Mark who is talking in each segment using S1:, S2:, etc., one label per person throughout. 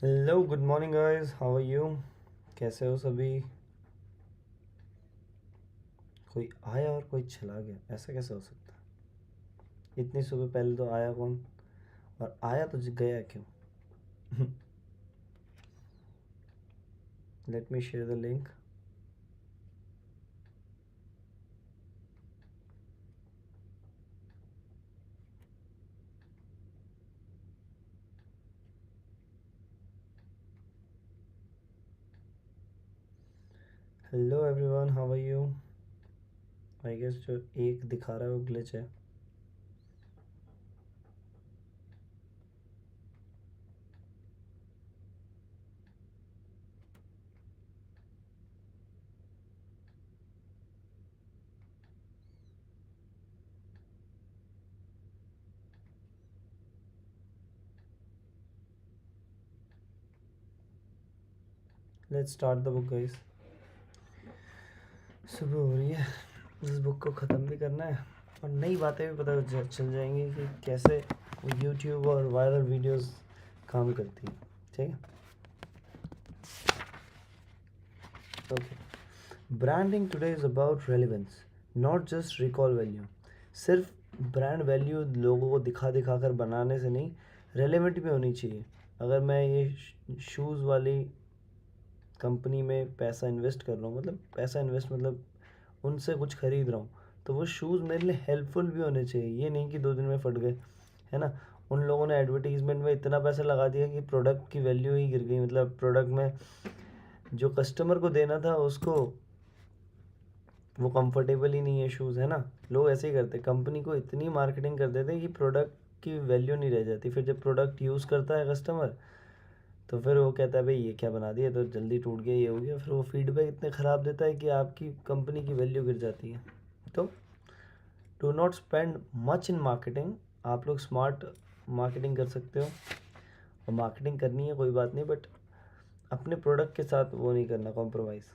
S1: Hello good morning guys, how are you? कैसे हो सभी? कोई आया और कोई चला गया, ऐसा कैसे हो सकता है? इतनी सुबह पहले तो आया कौन, और आया तो गया क्यों? Let me share the link. Hello everyone, how are you? I guess जो एक दिखा रहा है वो ग्लिच है. Let's start the book guys. सुबह हो रही है, इस बुक को ख़त्म भी करना है और नई बातें भी पता चल जाएंगी कि कैसे यूट्यूब और वायरल वीडियोस काम करती है. ठीक है. Okay. Branding today is about relevance, not just recall value. सिर्फ ब्रांड वैल्यू लोगों को दिखा दिखा कर बनाने से नहीं, रेलेवेंट भी होनी चाहिए. अगर मैं ये शूज़ वाली कंपनी में पैसा इन्वेस्ट कर रहा हूँ, मतलब पैसा इन्वेस्ट मतलब उनसे कुछ खरीद रहा हूँ, तो वो शूज़ मेरे लिए हेल्पफुल भी होने चाहिए. ये नहीं कि 2 दिन में फट गए, है ना. उन लोगों ने एडवर्टीज़मेंट में इतना पैसा लगा दिया कि प्रोडक्ट की वैल्यू ही गिर गई. मतलब प्रोडक्ट में जो कस्टमर को देना था उसको वो कंफर्टेबल ही नहीं है शूज़, है ना. लोग ऐसे ही करते, कंपनी को इतनी मार्केटिंग कर देते हैं कि प्रोडक्ट की वैल्यू नहीं रह जाती. फिर जब प्रोडक्ट यूज़ करता है कस्टमर, तो फिर वो कहता है भाई ये क्या बना दिया, तो जल्दी टूट गया, ये हो गया. फिर वो फीडबैक इतने ख़राब देता है कि आपकी कंपनी की वैल्यू गिर जाती है. तो do not spend much in marketing. आप लोग स्मार्ट मार्केटिंग कर सकते हो, और मार्केटिंग करनी है कोई बात नहीं, बट अपने प्रोडक्ट के साथ वो नहीं करना कॉम्प्रोमाइज़.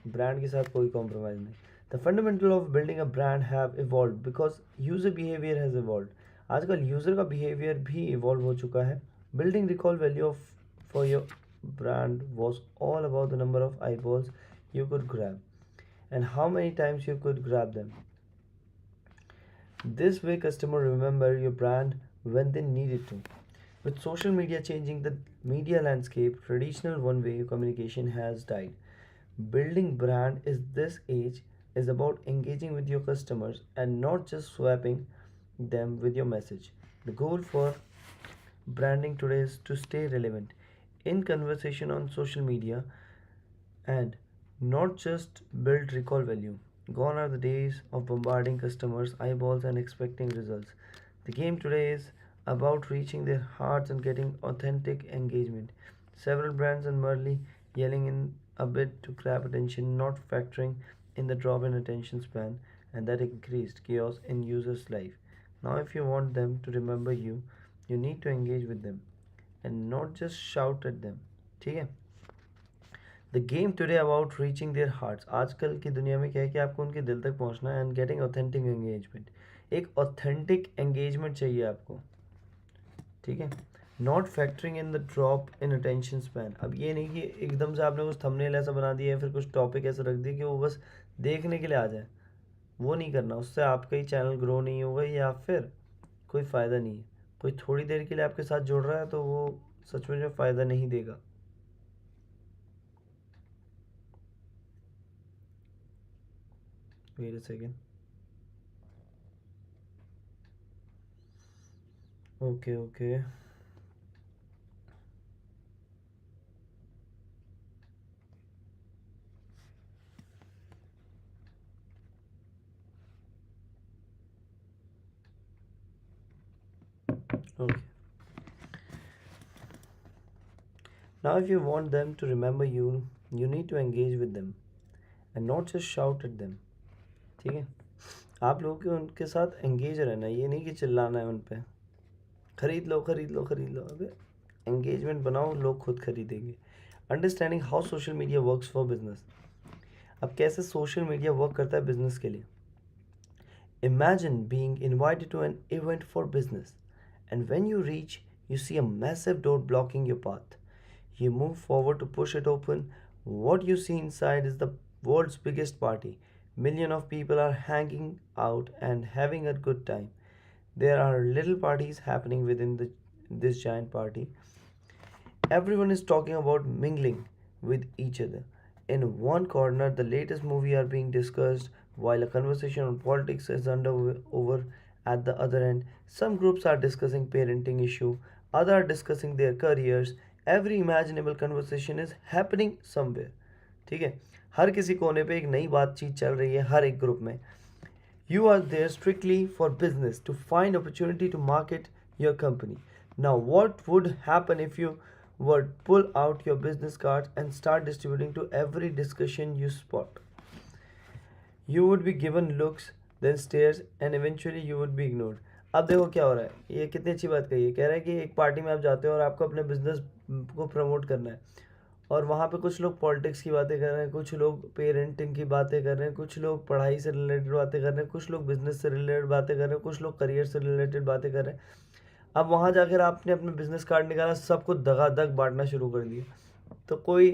S1: ब्रांड के साथ कोई कॉम्प्रोमाइज़ नहीं. The fundamental of building a brand have evolve because user behaviour has evolve. आजकल यूज़र का बिहेवियर भी इवॉल्व हो चुका है. Building recall value of for your brand was all about the number of eyeballs you could grab and how many times you could grab them. This way, customers remember your brand when they need it to. With social media changing the media landscape, traditional one-way communication has died. Building brand is this age is about engaging with your customers and not just swapping them with your message. The goal for branding today is to stay relevant in conversation on social media and not just build recall value. Gone are the days of bombarding customers' eyeballs and expecting results. The game today is about reaching their hearts and getting authentic engagement. Several brands are merely yelling in a bid to grab attention, not factoring in the drop in attention span and that increased chaos in users' life. Now, if you want them to remember you, you need to engage with them and not just shout at them. ठीक है. The game today about reaching there hearts. आजकल की दुनिया में क्या है कि आपको उनके दिल तक पहुंचना है एंड गेटिंग ऑथेंटिक एंगेजमेंट. एक ऑथेंटिक एंगेजमेंट चाहिए आपको. ठीक है. Not factoring in the drop in attention span. अब ये नहीं कि एकदम से आपने कुछ थंबनेल ऐसा बना दिया है, फिर कुछ टॉपिक ऐसा रख दिया कि वो बस देखने के लिए आ जाए. वो नहीं करना, उससे आपका ही चैनल ग्रो नहीं होगा या फिर कोई फ़ायदा नहीं है. कोई थोड़ी देर के लिए आपके साथ जुड़ रहा है तो वो सच में जो फ़ायदा नहीं देगा. Wait a second. Okay okay. Okay. Now, if you want them to remember you, you need to engage with them and not just shout at them. ठीक है. आप लोगों के उनके साथ एंगेज रहना है, ये नहीं कि चिल्लाना है उन पे. खरीद लो खरीद लो खरीद लो. अबे एंगेजमेंट बनाओ, लोग खुद खरीदेंगे. Understanding how social media works for business. अब कैसे सोशल मीडिया वर्क करता है बिजनेस के लिए. Imagine being invited to an event for business, and when you reach, you see a massive door blocking your path. You move forward to push it open. What you see inside is the world's biggest party. Millions of people are hanging out and having a good time. There are little parties happening within this giant party. Everyone is talking about mingling with each other. In one corner, the latest movie are being discussed, while a conversation on politics is under over at the other end. Some groups are discussing parenting issue, others are discussing their careers. Every imaginable conversation is happening somewhere. ठीक है, हर किसी कोने पे एक नई बातचीत चल रही है हर एक ग्रुप में. You are there strictly for business to find opportunity to market your company. Now, what would happen if you were to pull out your business cards and start distributing to every discussion you spot? You would be given looks, then stares, and eventually you would be ignored. अब देखो क्या हो रहा है, ये कितनी अच्छी बात कही है. कह रहा है कि एक पार्टी में आप जाते हो और आपको अपने बिजनेस को प्रमोट करना है, और वहाँ पे कुछ लोग पॉलिटिक्स की बातें कर रहे हैं, कुछ लोग पेरेंटिंग की बातें कर रहे हैं, कुछ लोग पढ़ाई से रिलेटेड बातें कर रहे हैं, कुछ लोग बिजनेस से रिलेटेड बातें कर रहे हैं, कुछ लोग करियर से रिलेटेड बातें कर रहे हैं. अब वहाँ जाकर आपने अपने बिजनेस कार्ड निकाला, सबको दगादग बांटना शुरू कर दिया, तो कोई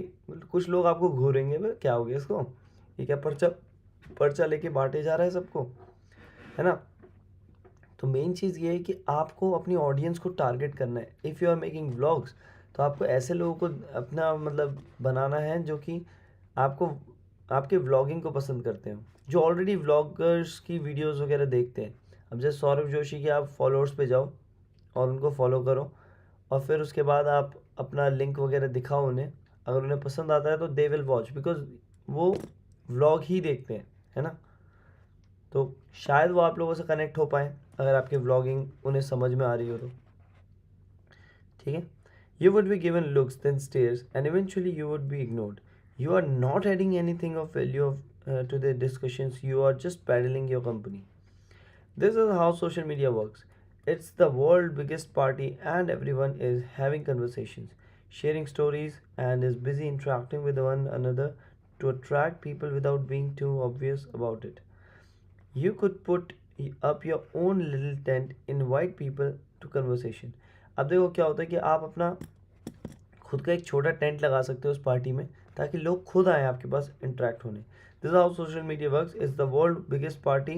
S1: कुछ लोग आपको घूरेंगे, भाई क्या हो गया इसको, ये क्या पर्चा पर्चा लेके बांटे जा रहा है सबको, है ना. तो मेन चीज़ ये है कि आपको अपनी ऑडियंस को टारगेट करना है. If you are making vlogs, तो आपको ऐसे लोगों को अपना मतलब बनाना है जो कि आपको आपके व्लॉगिंग को पसंद करते हो, जो ऑलरेडी व्लॉगर्स की वीडियोस वगैरह देखते हैं. अब जैसे सौरभ जोशी के आप फॉलोअर्स पे जाओ और उनको फॉलो करो, और फिर उसके बाद आप अपना लिंक वगैरह दिखाओ उन्हें. अगर उन्हें पसंद आता है तो दे विल वॉच, बिकॉज वो व्लॉग ही देखते हैं, है ना. तो शायद वो आप लोगों से कनेक्ट हो पाए अगर आपकी व्लॉगिंग उन्हें समझ में आ रही हो तो. ठीक है. You would be given looks, then stares, and eventually you would be ignored. You are not adding anything of value to the discussions, you are just peddling your company. This is how social media works. It's the world's biggest party, and everyone is having conversations, sharing stories, and is busy interacting with one another to attract people without being too obvious about it. You could put up your own little tent, invite people to conversation. अब देखो क्या होता है कि आप अपना खुद का एक छोटा टेंट लगा सकते हो उस पार्टी में, ताकि लोग खुद आए आपके पास इंटरेक्ट होने. This how social media works. Is the world biggest party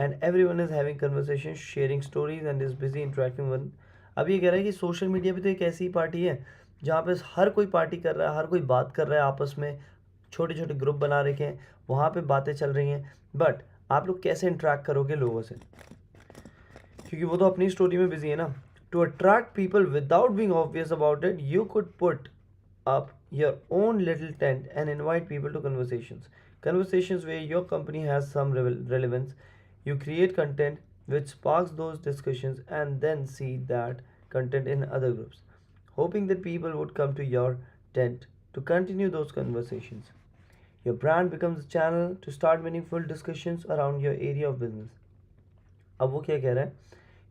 S1: and everyone is having conversation, sharing stories, and is busy interacting one. अब ये कह रहा है कि सोशल मीडिया भी तो एक ऐसी पार्टी है जहाँ पे हर कोई पार्टी कर रहा है, हर कोई बात कर रहा है आपस में, छोटे छोटे ग्रुप बना रखे हैं, वहाँ पे बातें चल रही हैं. बट आप लोग कैसे इंटरेक्ट करोगे लोगों से, क्योंकि वो तो अपनी स्टोरी में बिजी है ना. To attract people without being obvious about it, you could put up your own little tent and invite people to conversations. Conversations where your company has some relevance. You create content which sparks those discussions and then see that content in other groups, hoping that people would come to your tent to continue those conversations. Your brand becomes a channel to start meaningful discussions around your area of business. अब वो क्या कह रहा है,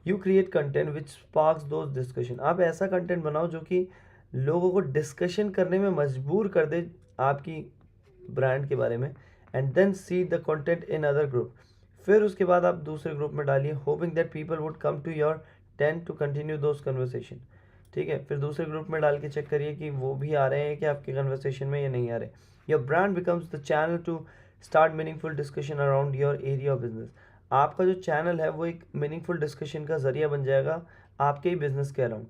S1: you create content which sparks those discussion. आप ऐसा content बनाओ जो कि लोगों को डिस्कशन करने में मजबूर कर दे आपकी ब्रांड के बारे में. And then see the content in other group. फिर उसके बाद आप दूसरे ग्रुप में डालिए, hoping that people would come to your tent to continue those conversation. ठीक है. फिर दूसरे ग्रुप में डाल के चेक करिए कि वो भी आ रहे हैं कि आपके कन्वर्सेशन में या नहीं आ रहे. Your brand becomes the channel to start meaningful discussion around your area of business. आपका जो चैनल है वो एक मीनिंगफुल डिस्कशन का जरिया बन जाएगा आपके ही बिजनेस के around,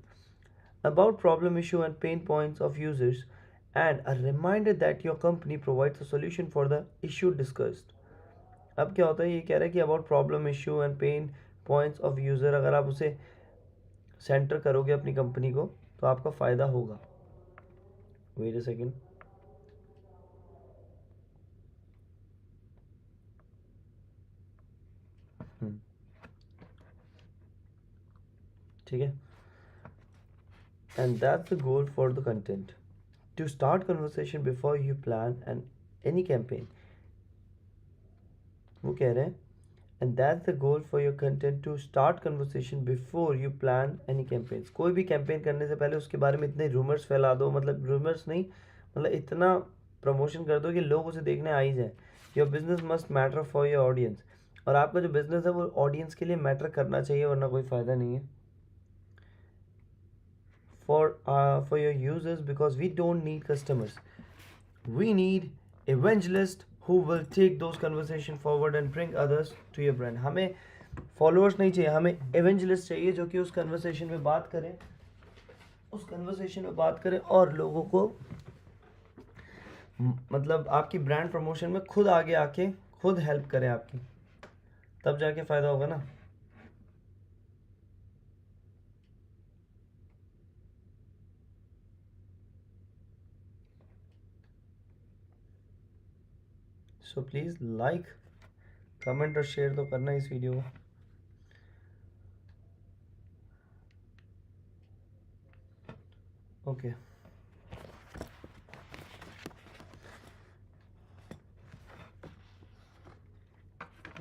S1: about problem issue and pain points of users, and a reminder that your company provides a solution for the issue discussed. अब क्या होता है, ये कह रहा है कि about problem issue and pain points of user, अगर आप उसे सेंटर करोगे अपनी कंपनी को तो आपका फ़ायदा होगा. Wait a second. ठीक है. And that's the goal for the content, to start conversation before you plan any campaign. वो कह रहे हैं, and that's the goal for your content, to start conversation before you plan any campaigns. कोई भी campaign करने से पहले उसके बारे में इतने रूमर्स फैला दो, मतलब रूमर्स नहीं, मतलब इतना प्रमोशन कर दो कि लोग उसे देखने आ ही जाए. Your business must matter for your audience. और आपका जो बिजनेस है वो ऑडियंस के लिए मैटर करना चाहिए, वरना कोई फ़ायदा नहीं है. for your users, because we don't need customers. We need evangelists who will take those conversation forward and bring others to your brand. हमें followers नहीं चाहिए, हमें evangelist चाहिए जो कि उस कन्वर्सेशन में बात करें और लोगों को मतलब आपकी ब्रांड प्रमोशन में खुद आगे आके खुद हेल्प करें आपकी, तब जाके फायदा होगा ना. सो प्लीज लाइक, कमेंट और शेयर तो करना इस वीडियो को. Okay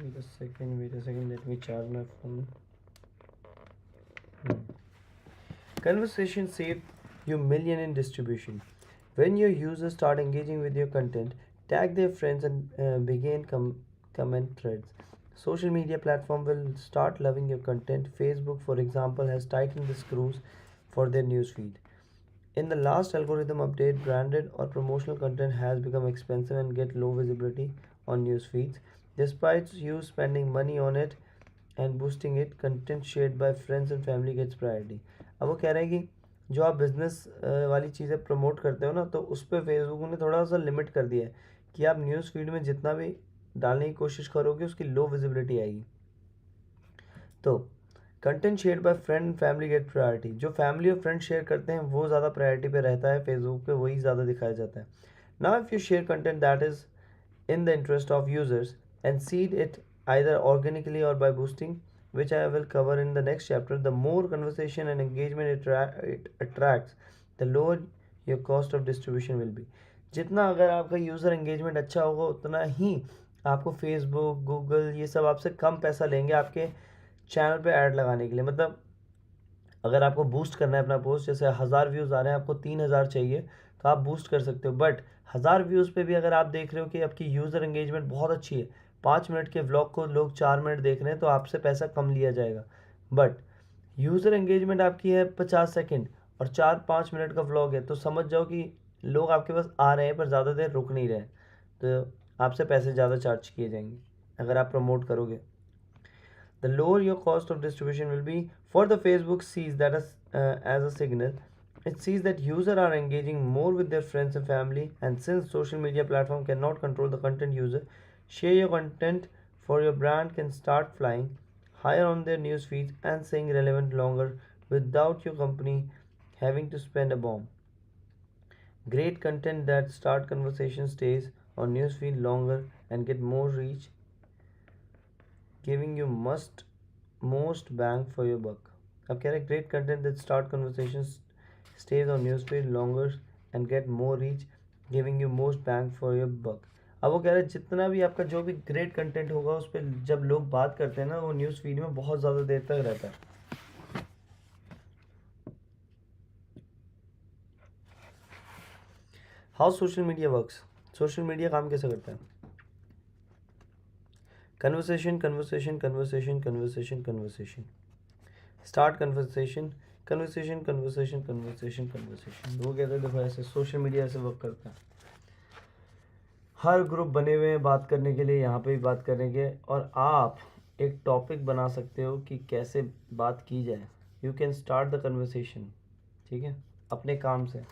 S1: wait a second, let me charge my phone. Conversation save you million in distribution. When your users start engaging with your content, tag their friends and begin comment threads. Social media platform will start loving your content. Facebook, for example, has tightened the screws for their newsfeed. In the last algorithm update, branded or promotional content has become expensive and get low visibility on news feeds. Despite you spending money on it and boosting it, content shared by friends and family gets priority. अब वो कह रहे हैं कि जो आप business वाली चीज़ें प्रमोट करते हो ना, तो उस पर फेसबुक ने थोड़ा सा लिमिट कर दिया है कि आप न्यूज़ फीड में जितना भी डालने की कोशिश करोगे उसकी लो विजिबिलिटी आएगी. तो content share by friend and family get priority. जो फैमिली और फ्रेंड शेयर करते हैं वो ज़्यादा प्रायोरिटी पे रहता है, फेसबुक पे वही ज़्यादा दिखाया जाता है. Now if you share content that is in the interest of users and seed it either organically or by boosting, which I will cover in the next chapter, the more conversation and engagement it attracts, the lower your cost of distribution will be. जितना अगर आपका user engagement अच्छा होगा उतना ही आपको Facebook Google ये सब आपसे कम पैसा लेंगे आपके चैनल पे ऐड लगाने के लिए. मतलब अगर आपको बूस्ट करना है अपना पोस्ट, जैसे 1000 व्यूज़ आ रहे हैं, आपको 3000 चाहिए, तो आप बूस्ट कर सकते हो. बट 1000 व्यूज़ पे भी अगर आप देख रहे हो कि आपकी यूज़र एंगेजमेंट बहुत अच्छी है, 5 मिनट के व्लॉग को लोग 4 मिनट देख रहे हैं, तो आपसे पैसा कम लिया जाएगा. बट यूज़र एंगेजमेंट आपकी है 50 सेकेंड और 4-5 मिनट का व्लॉग है, तो समझ जाओ कि लोग आपके पास आ रहे हैं पर ज़्यादा देर रुक नहीं रहे हैं, तो आपसे पैसे ज़्यादा चार्ज किए जाएंगे अगर आप प्रमोट करोगे. The lower your cost of distribution will be. For the Facebook sees that as a signal. It sees that users are engaging more with their friends and family, and since social media platform cannot control the content user, share your content for your brand can start flying higher on their news feeds and staying relevant longer without your company having to spend a bomb. Great content that start conversation stays on newsfeed longer and get more reach, giving you most bang for your buck. अब कह रहे हैं great content that start conversations stays on newsfeed longer and get more reach, giving you most bang for your buck. अब वो कह रहे हैं जितना भी आपका जो भी ग्रेट कंटेंट होगा उस पर जब लोग बात करते हैं ना, वो न्यूज़ फीड में बहुत ज़्यादा देर तक रहता है. How social media works. Social media काम कैसे करता है? Conversation conversation conversation conversation conversation. Start conversation conversation conversation conversation conversation. वो कहते हैं देखो ऐसे सोशल मीडिया ऐसे वर्क करता है. हर ग्रुप बने हुए हैं बात करने के लिए, यहाँ पे भी बात करेंगे, और आप एक टॉपिक बना सकते हो कि कैसे बात की जाए. You can start the conversation. ठीक है, अपने काम से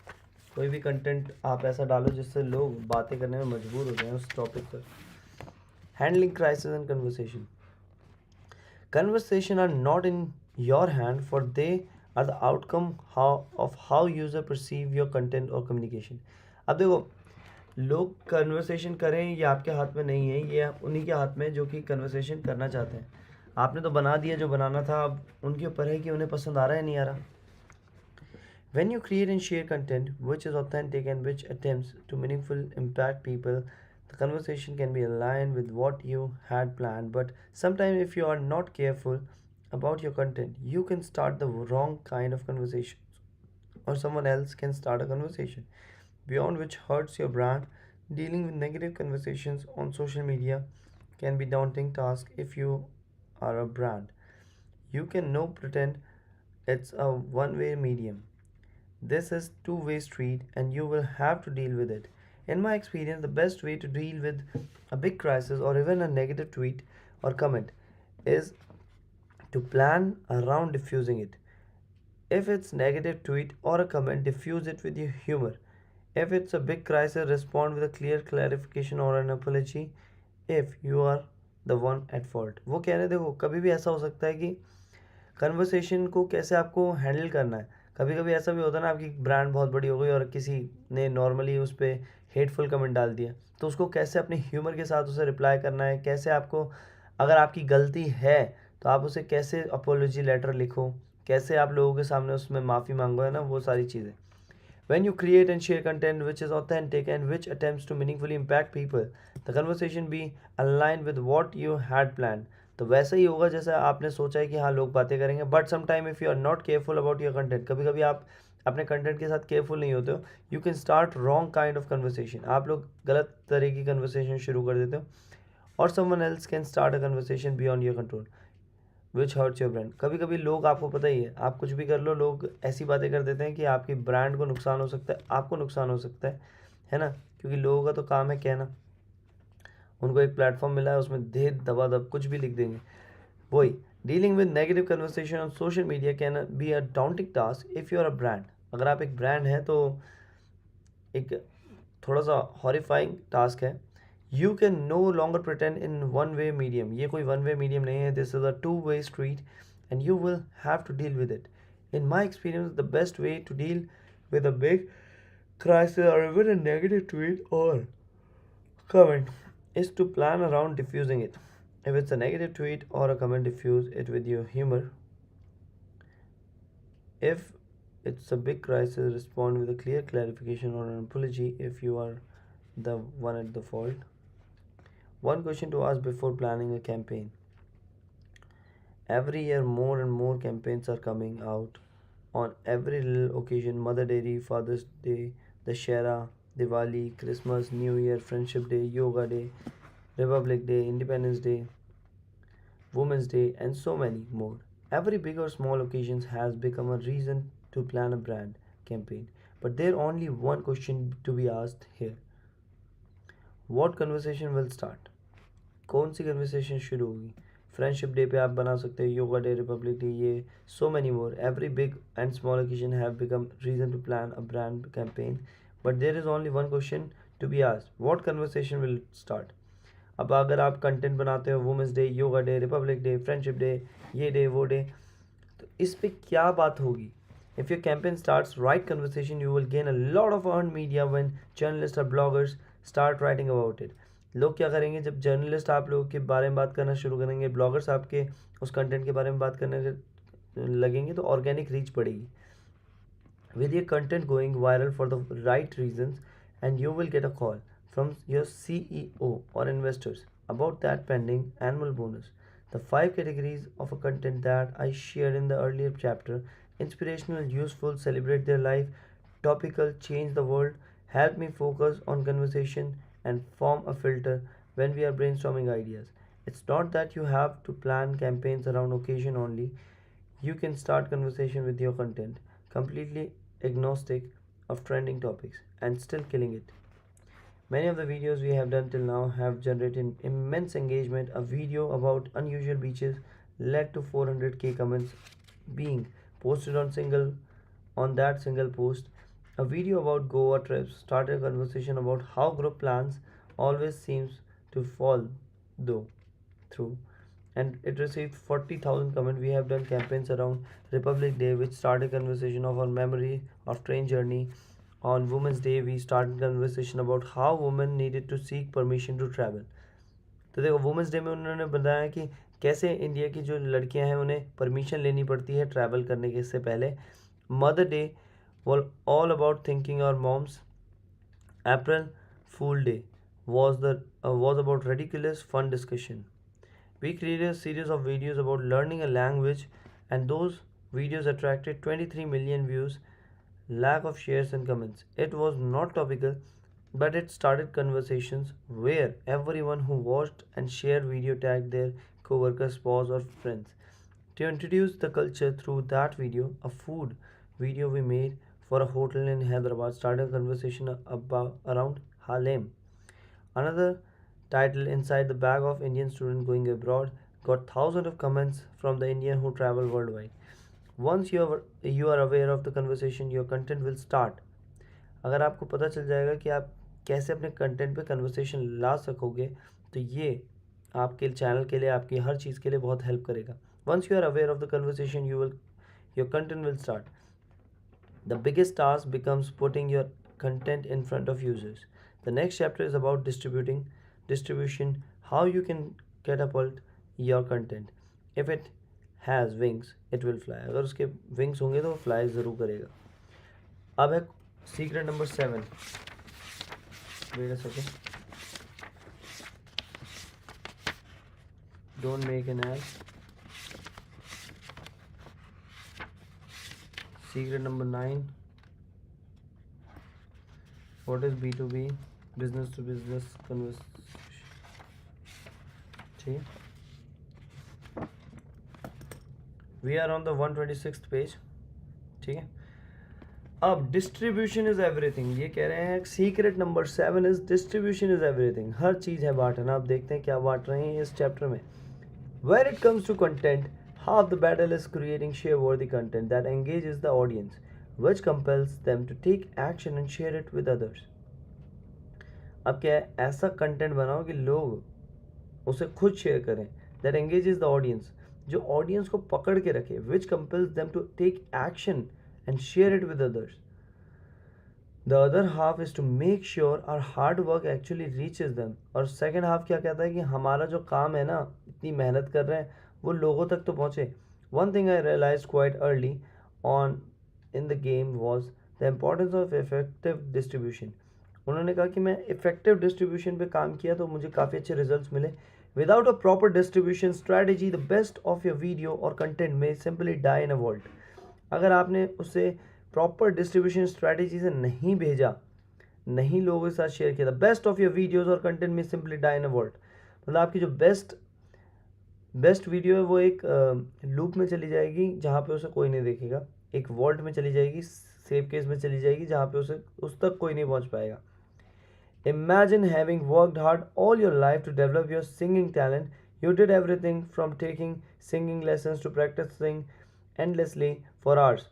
S1: कोई भी कंटेंट आप ऐसा डालो जिससे लोग बातें करने में मजबूर हो जाएं उस टॉपिक पर. Handling crisis and conversation. Conversation are not in your hand, for they are the outcome of how user perceive your content or communication. अब देखो, लोग कन्वर्सेशन करें ये आपके हाथ में नहीं है, ये उन्हीं के हाथ में जो कि कन्वर्सेशन करना चाहते हैं. आपने तो बना दिया जो बनाना था, अब उनके ऊपर है कि उन्हें पसंद आ रहा है नहीं आ रहा. When you create and share content which is authentic and which attempts to meaningful impact people, the conversation can be aligned with what you had planned. But sometimes, if you are not careful about your content, you can start the wrong kind of conversation, or someone else can start a conversation beyond which hurts your brand. Dealing with negative conversations on social media can be daunting task if you are a brand. You can no pretend it's a one-way medium. This is two-way street and you will have to deal with it. In my experience, the best way to deal with a big crisis or even a negative tweet or comment is to plan around diffusing it. If it's negative tweet or a comment, diffuse it with your humor. If it's a big crisis, respond with a clear clarification or an apology if you are the one at fault. वो कह रहे देखो कभी भी ऐसा हो सकता है कि कन्वर्सेशन को कैसे आपको हैंडल करना है। कभी कभी ऐसा भी होता है ना, आपकी ब्रांड बहुत बड़ी हो गई और किसी ने नॉर्मली उस पर हेटफुल कमेंट डाल दिया, तो उसको कैसे अपने ह्यूमर के साथ उसे रिप्लाई करना है, कैसे आपको, अगर आपकी गलती है तो आप उसे कैसे अपोलॉजी लेटर लिखो, कैसे आप लोगों के सामने उसमें माफ़ी मांगो, है ना, वो सारी चीज़ें। When you create and share content which is authentic and which attempts to meaningfully impact people, the conversation be aligned with what you had planned. तो वैसा ही होगा जैसा आपने सोचा है कि हाँ लोग बातें करेंगे, but sometime if you are not careful about your content, कभी कभी आप अपने कंटेंट के साथ केयरफुल नहीं होते हो, you can start wrong kind of conversation, आप लोग गलत तरह की कन्वर्सेशन शुरू कर देते हो, और someone else can start a conversation beyond your control which hurts your brand. कभी कभी लोग, आपको पता ही है, आप कुछ भी कर लो, लोग ऐसी बातें कर देते हैं कि आपकी ब्रांड को नुकसान हो सकता है, आपको नुकसान हो सकता है ना, क्योंकि लोगों का तो काम है कहना, उनको एक प्लेटफॉर्म मिला है, उसमें दे दबा दब कुछ भी लिख देंगे। वही dealing with negative conversation on social media can be a daunting task if you are a brand. अगर आप एक ब्रांड हैं तो एक थोड़ा सा हॉरिफाइंग टास्क है। You can no longer pretend in one way medium, ये कोई वन वे मीडियम नहीं है, this is a two way street and you will have to deal with it. In my experience the best way to deal with a big crisis or even a negative tweet or comment is to plan around diffusing it. If it's a negative tweet or a comment, diffuse it with your humor. If it's a big crisis, respond with a clear clarification or an apology if you are the one at the fault. One question to ask before planning a campaign. Every year, more and more campaigns are coming out on every little occasion: Mother Day, Father's Day, Dashera, Diwali, Christmas, New Year, Friendship Day, Yoga Day, Republic Day, Independence Day, Women's Day, and so many more. Every big or small occasion has become a reason to plan a brand campaign. But there only one question to be asked here: what conversation will start? कौन सी conversation शुरू होगी? Friendship day पे आप बना सकते हो, yoga Day, Republic Day, ये so many more, every big and small occasion have become reason to plan a brand campaign, but there is only one question to be asked: what conversation will start? अब अगर आप content बनाते हो Women's Day, yoga Day, Republic Day, Friendship Day, ये day वो day, तो इस पे क्या बात होगी? If your campaign starts right conversation, you will gain a lot of earned media when journalists or bloggers start writing about it. लोग क्या करेंगे, जब जर्नलिस्ट आप लोगों के बारे में बात करना शुरू करेंगे, ब्लॉगर्स आपके उस कंटेंट के बारे में बात करने लगेंगे, तो ऑर्गेनिक रीच बढ़ेगी. With your content going viral for the right reasons, and you will get a call from your CEO or investors about that pending annual bonus. The 5 categories of a content that I shared in the earlier chapter: inspirational, useful, celebrate their life, topical, change the world, help me focus on conversation, and form a filter when we are brainstorming ideas. It's not that you have to plan campaigns around occasion only. You can start conversation with your content completely agnostic of trending topics and still killing it. Many of the videos we have done till now have generated immense engagement. A video about unusual beaches led to 400k comments being posted on that single post. A video about Goa trips started a conversation about how group plans always seems to fall though through, and it received 40,000 comments. We have done campaigns around Republic Day, which started conversation of our memory of train journey. On Women's Day, we started conversation about how women needed to seek permission to travel. तो देखो, women's day में उन्होंने बताया कि कैसे India की जो लड़कियां हैं उन्हें परमिशन लेनी पड़ती है ट्रैवल करने के इससे पहले. Mother day was all about thinking our moms. April fool day was about ridiculous fun discussion. We created a series of videos about learning a language, and those videos attracted 23 million views, lack of shares and comments. It was not topical, but it started conversations where everyone who watched and shared video tagged their co-workers, spouse, or friends. To introduce the culture through that video, a food video we made for a hotel in Hyderabad started a conversation about around Harlem. Another title, Inside the Bag of Indian Student Going Abroad, got thousands of comments from the Indian who travel worldwide. Once you are aware of the conversation, your content will start. अगर आपको पता चल जाएगा कि आप कैसे अपने content पे कन्वर्सेशन ला सकोगे, तो ये आपके चैनल के लिए, आपकी हर चीज़ के लिए बहुत हेल्प करेगा. Once you are aware of the conversation, your content will start. The biggest task becomes putting your content in front of users. The next chapter is about distribution, how you can catapult your content. If it has wings, it will fly. अगर उसके wings होंगे तो वो fly ज़रूर करेगा. अब है secret number 7. Wait a second. Don't make an ad. Secret number 9. What is B2B? Business to business conversation. We are on the 126th page. ठीक है. अब distribution is everything. ये कह रहे हैं secret number 7 is distribution is everything. हर चीज़ है बांटना. अब देखते हैं क्या बांट रहे हैं इस चैप्टर में. When it comes to content, half the battle is creating share-worthy content that engages the audience, which compels them to take action and share it with others. अब क्या है, ऐसा कंटेंट बनाओ कि लोग उसे खुद शेयर करें. That engages the audience, जो ऑडियंस को पकड़ के रखे, which compels them to take action and share it with others. The other half is to make sure our hard work actually reaches them. और second half क्या कहता है कि हमारा जो काम है ना, इतनी मेहनत कर रहे हैं, वो लोगों तक तो पहुँचे. One thing I realized quite early on in the game was the importance of effective distribution. उन्होंने कहा कि मैं effective distribution पे काम किया तो मुझे काफ़ी अच्छे results मिले. Without a proper distribution strategy, the best of your video or content may simply die in a vault. अगर आपने उसे प्रॉपर डिस्ट्रीब्यूशन स्ट्रैटेजी से नहीं भेजा, नहीं लोगों के साथ शेयर किया, the best of your videos और कंटेंट में simply die in a world. मतलब आपकी जो बेस्ट वीडियो है वो एक लूप में चली जाएगी जहाँ पे उसे कोई नहीं देखेगा, एक वॉल्ट में चली जाएगी, सेव केस में चली जाएगी जहाँ पे उसे उस तक कोई नहीं पहुँच पाएगा. Imagine having worked hard all your life to develop your singing talent. You did everything from taking singing lessons to practicing endlessly for hours.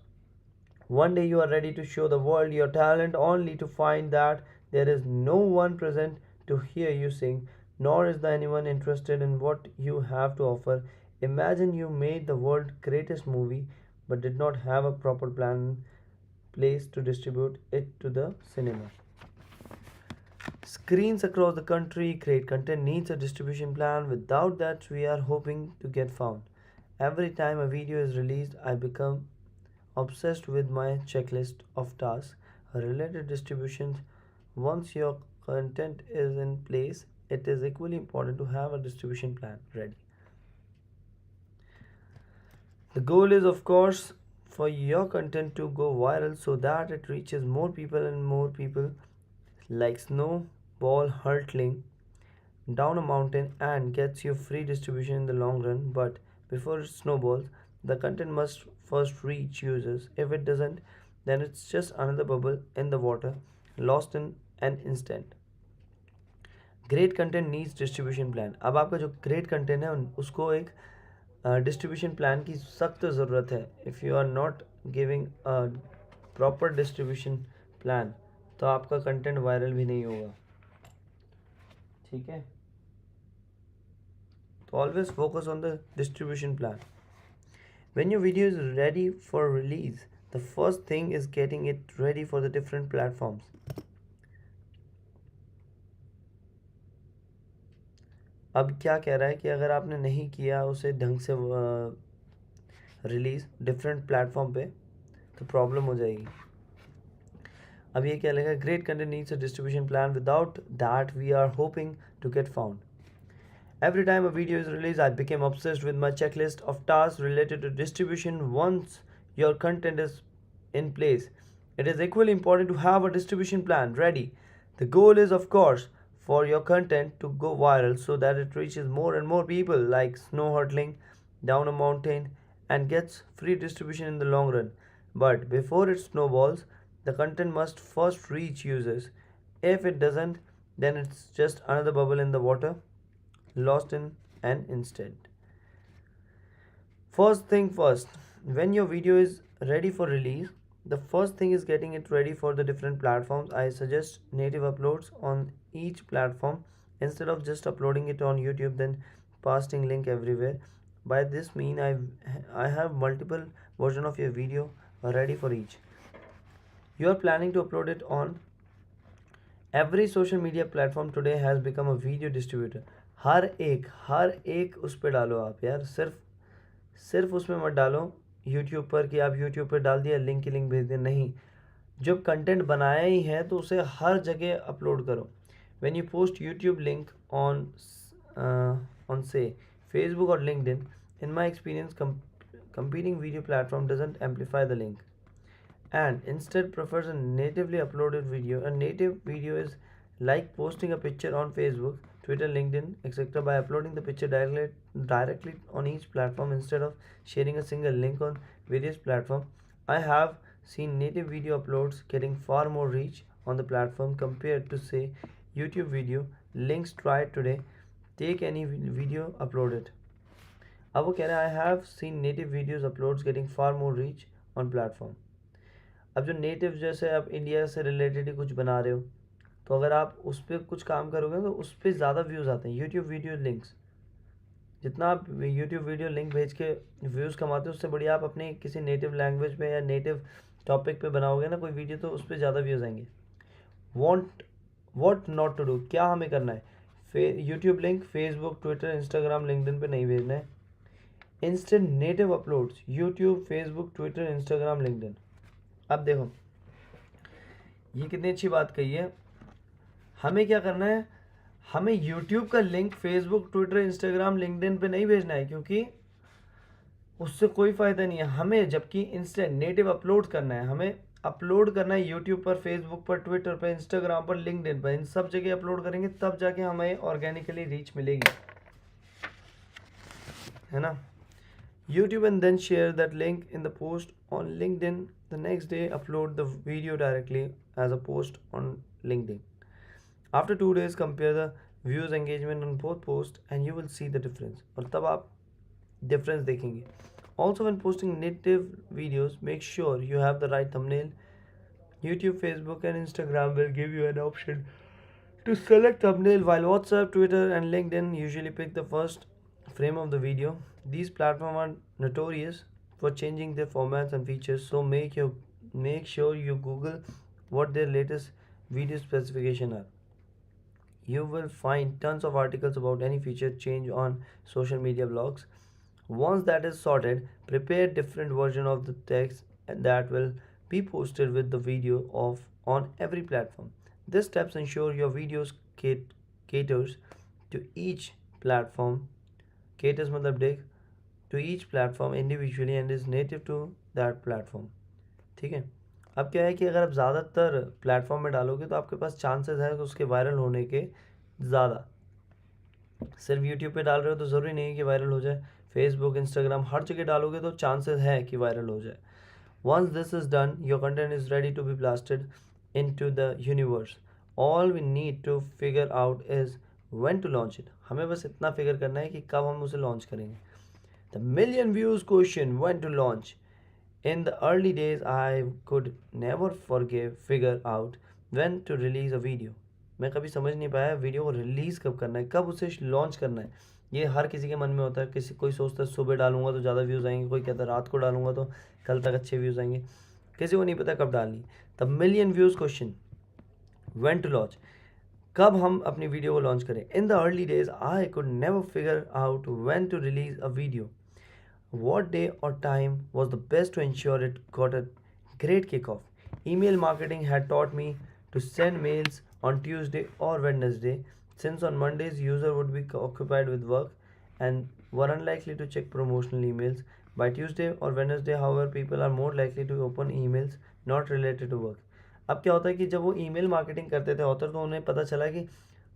S1: One day you are ready to show the world your talent only to find that there is no one present to hear you sing, nor is there anyone interested in what you have to offer. Imagine you made the world's greatest movie but did not have a proper plan in place to distribute it to the cinema. Screens across the country create content needs a distribution plan. Without that, we are hoping to get found. Every time a video is released, I become obsessed with my checklist of tasks related distributions. Once your content is in place, it is equally important to have a distribution plan ready. The goal is, of course, for your content to go viral so that it reaches more people and more people, like snowball hurtling down a mountain and gets you free distribution in the long run. But before it snowballs, the content must first reach users. If it doesn't, then it's just another bubble in the water, lost in an instant. Great content needs distribution plan. अब आपका जो great content है उसको एक distribution plan की सख्त ज़रूरत है. If you are not giving a proper distribution plan तो आपका कंटेंट वायरल भी नहीं होगा. ठीक है, तो always focus on the distribution plan. When your video is ready for release, the first thing is getting it ready for the different platforms. अब क्या कह रहा है कि अगर आपने नहीं किया उसे ढंग से रिलीज डिफरेंट प्लेटफॉर्म पे तो प्रॉब्लम हो जाएगी. अब ये क्या लिखा है, great content needs a distribution plan. Without that we are hoping to get found. Every time a video is released, I became obsessed with my checklist of tasks related to distribution. Once your content is in place, it is equally important to have a distribution plan ready. The goal is, of course, for your content to go viral so that it reaches more and more people, like snow hurtling down a mountain and gets free distribution in the long run. But before it snowballs, The content must first reach users. If it doesn't, then it's just another bubble in the water, lost in an instant. First thing first, when your video is ready for release, the first thing is getting it ready for the different platforms. I suggest native uploads on each platform instead of just uploading it on YouTube then pasting link everywhere. By this mean I have multiple version of your video ready for each. You are planning to upload it on every social media platform today has become a video distributor. हर एक उस पर डालो आप यार, सिर्फ उसमें मत डालो यूट्यूब पर कि आप यूट्यूब पर डाल दिया लिंक की लिंक भेज दिया, नहीं, जब कंटेंट बनाया ही है तो उसे हर जगह अपलोड करो. When you post YouTube link on से फेसबुक और LinkedIn, in my experience competing video platform doesn't amplify the link and instead prefers a natively uploaded video. A native video is like posting a picture on Facebook, Twitter, LinkedIn, etc. by uploading the picture directly on each platform instead of sharing a single link on various platforms. I have seen native video uploads getting far more reach on the platform compared to say YouTube video. Links try it today. Take any video, upload it. अब वो कह रहा है I have seen native videos uploads getting far more reach on platform. अब जो native जैसे आप India से रिलेटेड ही कुछ बना रहे हो तो अगर आप उस पर कुछ काम करोगे तो उस पर ज़्यादा व्यूज़ आते हैं. यूट्यूब वीडियो लिंक्स, जितना आप यूट्यूब वीडियो लिंक भेज के व्यूज़ कमाते हो उससे बढ़िया आप अपने किसी नेटिव लैंग्वेज पे या नेटिव टॉपिक पे बनाओगे ना कोई वीडियो तो उस पर ज़्यादा व्यूज़ आएंगे. वॉट नॉट टू डू, क्या हमें करना है. YouTube link Facebook, Twitter, Instagram, LinkedIn पे नहीं भेजना है. Instant native uploads YouTube, Facebook, Twitter, Instagram, LinkedIn. अब देखो ये कितनी अच्छी बात कही है. हमें क्या करना है, हमें यूट्यूब का link Facebook, Twitter, Instagram, LinkedIn पे नहीं भेजना है क्योंकि उससे कोई फ़ायदा नहीं है. हमें जबकि इंस्टेंट नेटिव अपलोड करना है, हमें अपलोड करना है यूट्यूब पर, फेसबुक पर, ट्विटर पर, इंस्टाग्राम पर, लिंक्डइन पर. इन सब जगह अपलोड करेंगे तब जाके हमें ऑर्गेनिकली रीच मिलेगी, है ना. YouTube and then share that link in the post on LinkedIn. The next day upload the video directly as a post on LinkedIn. After 2 days compare the views engagement on both posts and you will see the difference. और तब आप difference देखेंगे. Also when posting native videos make sure you have the right thumbnail. YouTube, Facebook and Instagram will give you an option to select thumbnail while WhatsApp, Twitter and LinkedIn usually pick the first frame of the video. These platforms are notorious for changing their formats and features, so make sure you Google what their latest video specifications are. You will find tons of articles about any feature change on social media blogs. Once that is sorted, prepare different version of the text that will be posted with the video on every platform. These steps ensure your videos caters to each platform. Caters मतलब देख to each platform individually and is native to that platform. ठीक है. अब क्या है कि अगर आप ज़्यादातर प्लेटफॉर्म में डालोगे तो आपके पास चांसेस है कि उसके वायरल होने के ज़्यादा. सिर्फ यूट्यूब पे डाल रहे हो तो ज़रूरी नहीं है कि वायरल हो जाए. फेसबुक, इंस्टाग्राम हर जगह डालोगे तो चांसेस है कि वायरल हो जाए. Once this is done, your content is ready to be blasted into the universe. All we need to figure out is when to launch it. हमें बस इतना फिगर करना है कि कब हम उसे लॉन्च करेंगे. The million views question, when to launch. In the early days, I could never figure out when to release a video. मैं कभी समझ नहीं पाया वीडियो को रिलीज़ कब करना है, कब उसे लॉन्च करना है. ये हर किसी के मन में होता है. कोई सोचता है सुबह डालूंगा तो ज़्यादा व्यूज़ आएंगे, कोई कहता है रात को डालूंगा तो कल तक अच्छे व्यूज़ आएंगे. किसी को नहीं पता कब डालनी. The million views question, when to launch, कब हम अपनी वीडियो को लॉन्च करें. In the early days I could never figure out when to release a video. What day or time was the best to ensure it got a great kickoff? Email marketing had taught me to send mails on Tuesday or Wednesday, since on Mondays user would be occupied with work and were unlikely to check promotional emails. By Tuesday or Wednesday, however, people are more likely to open emails not related to work. अब क्या होता है कि जब वो email marketing करते थे author तो उन्हें पता चला कि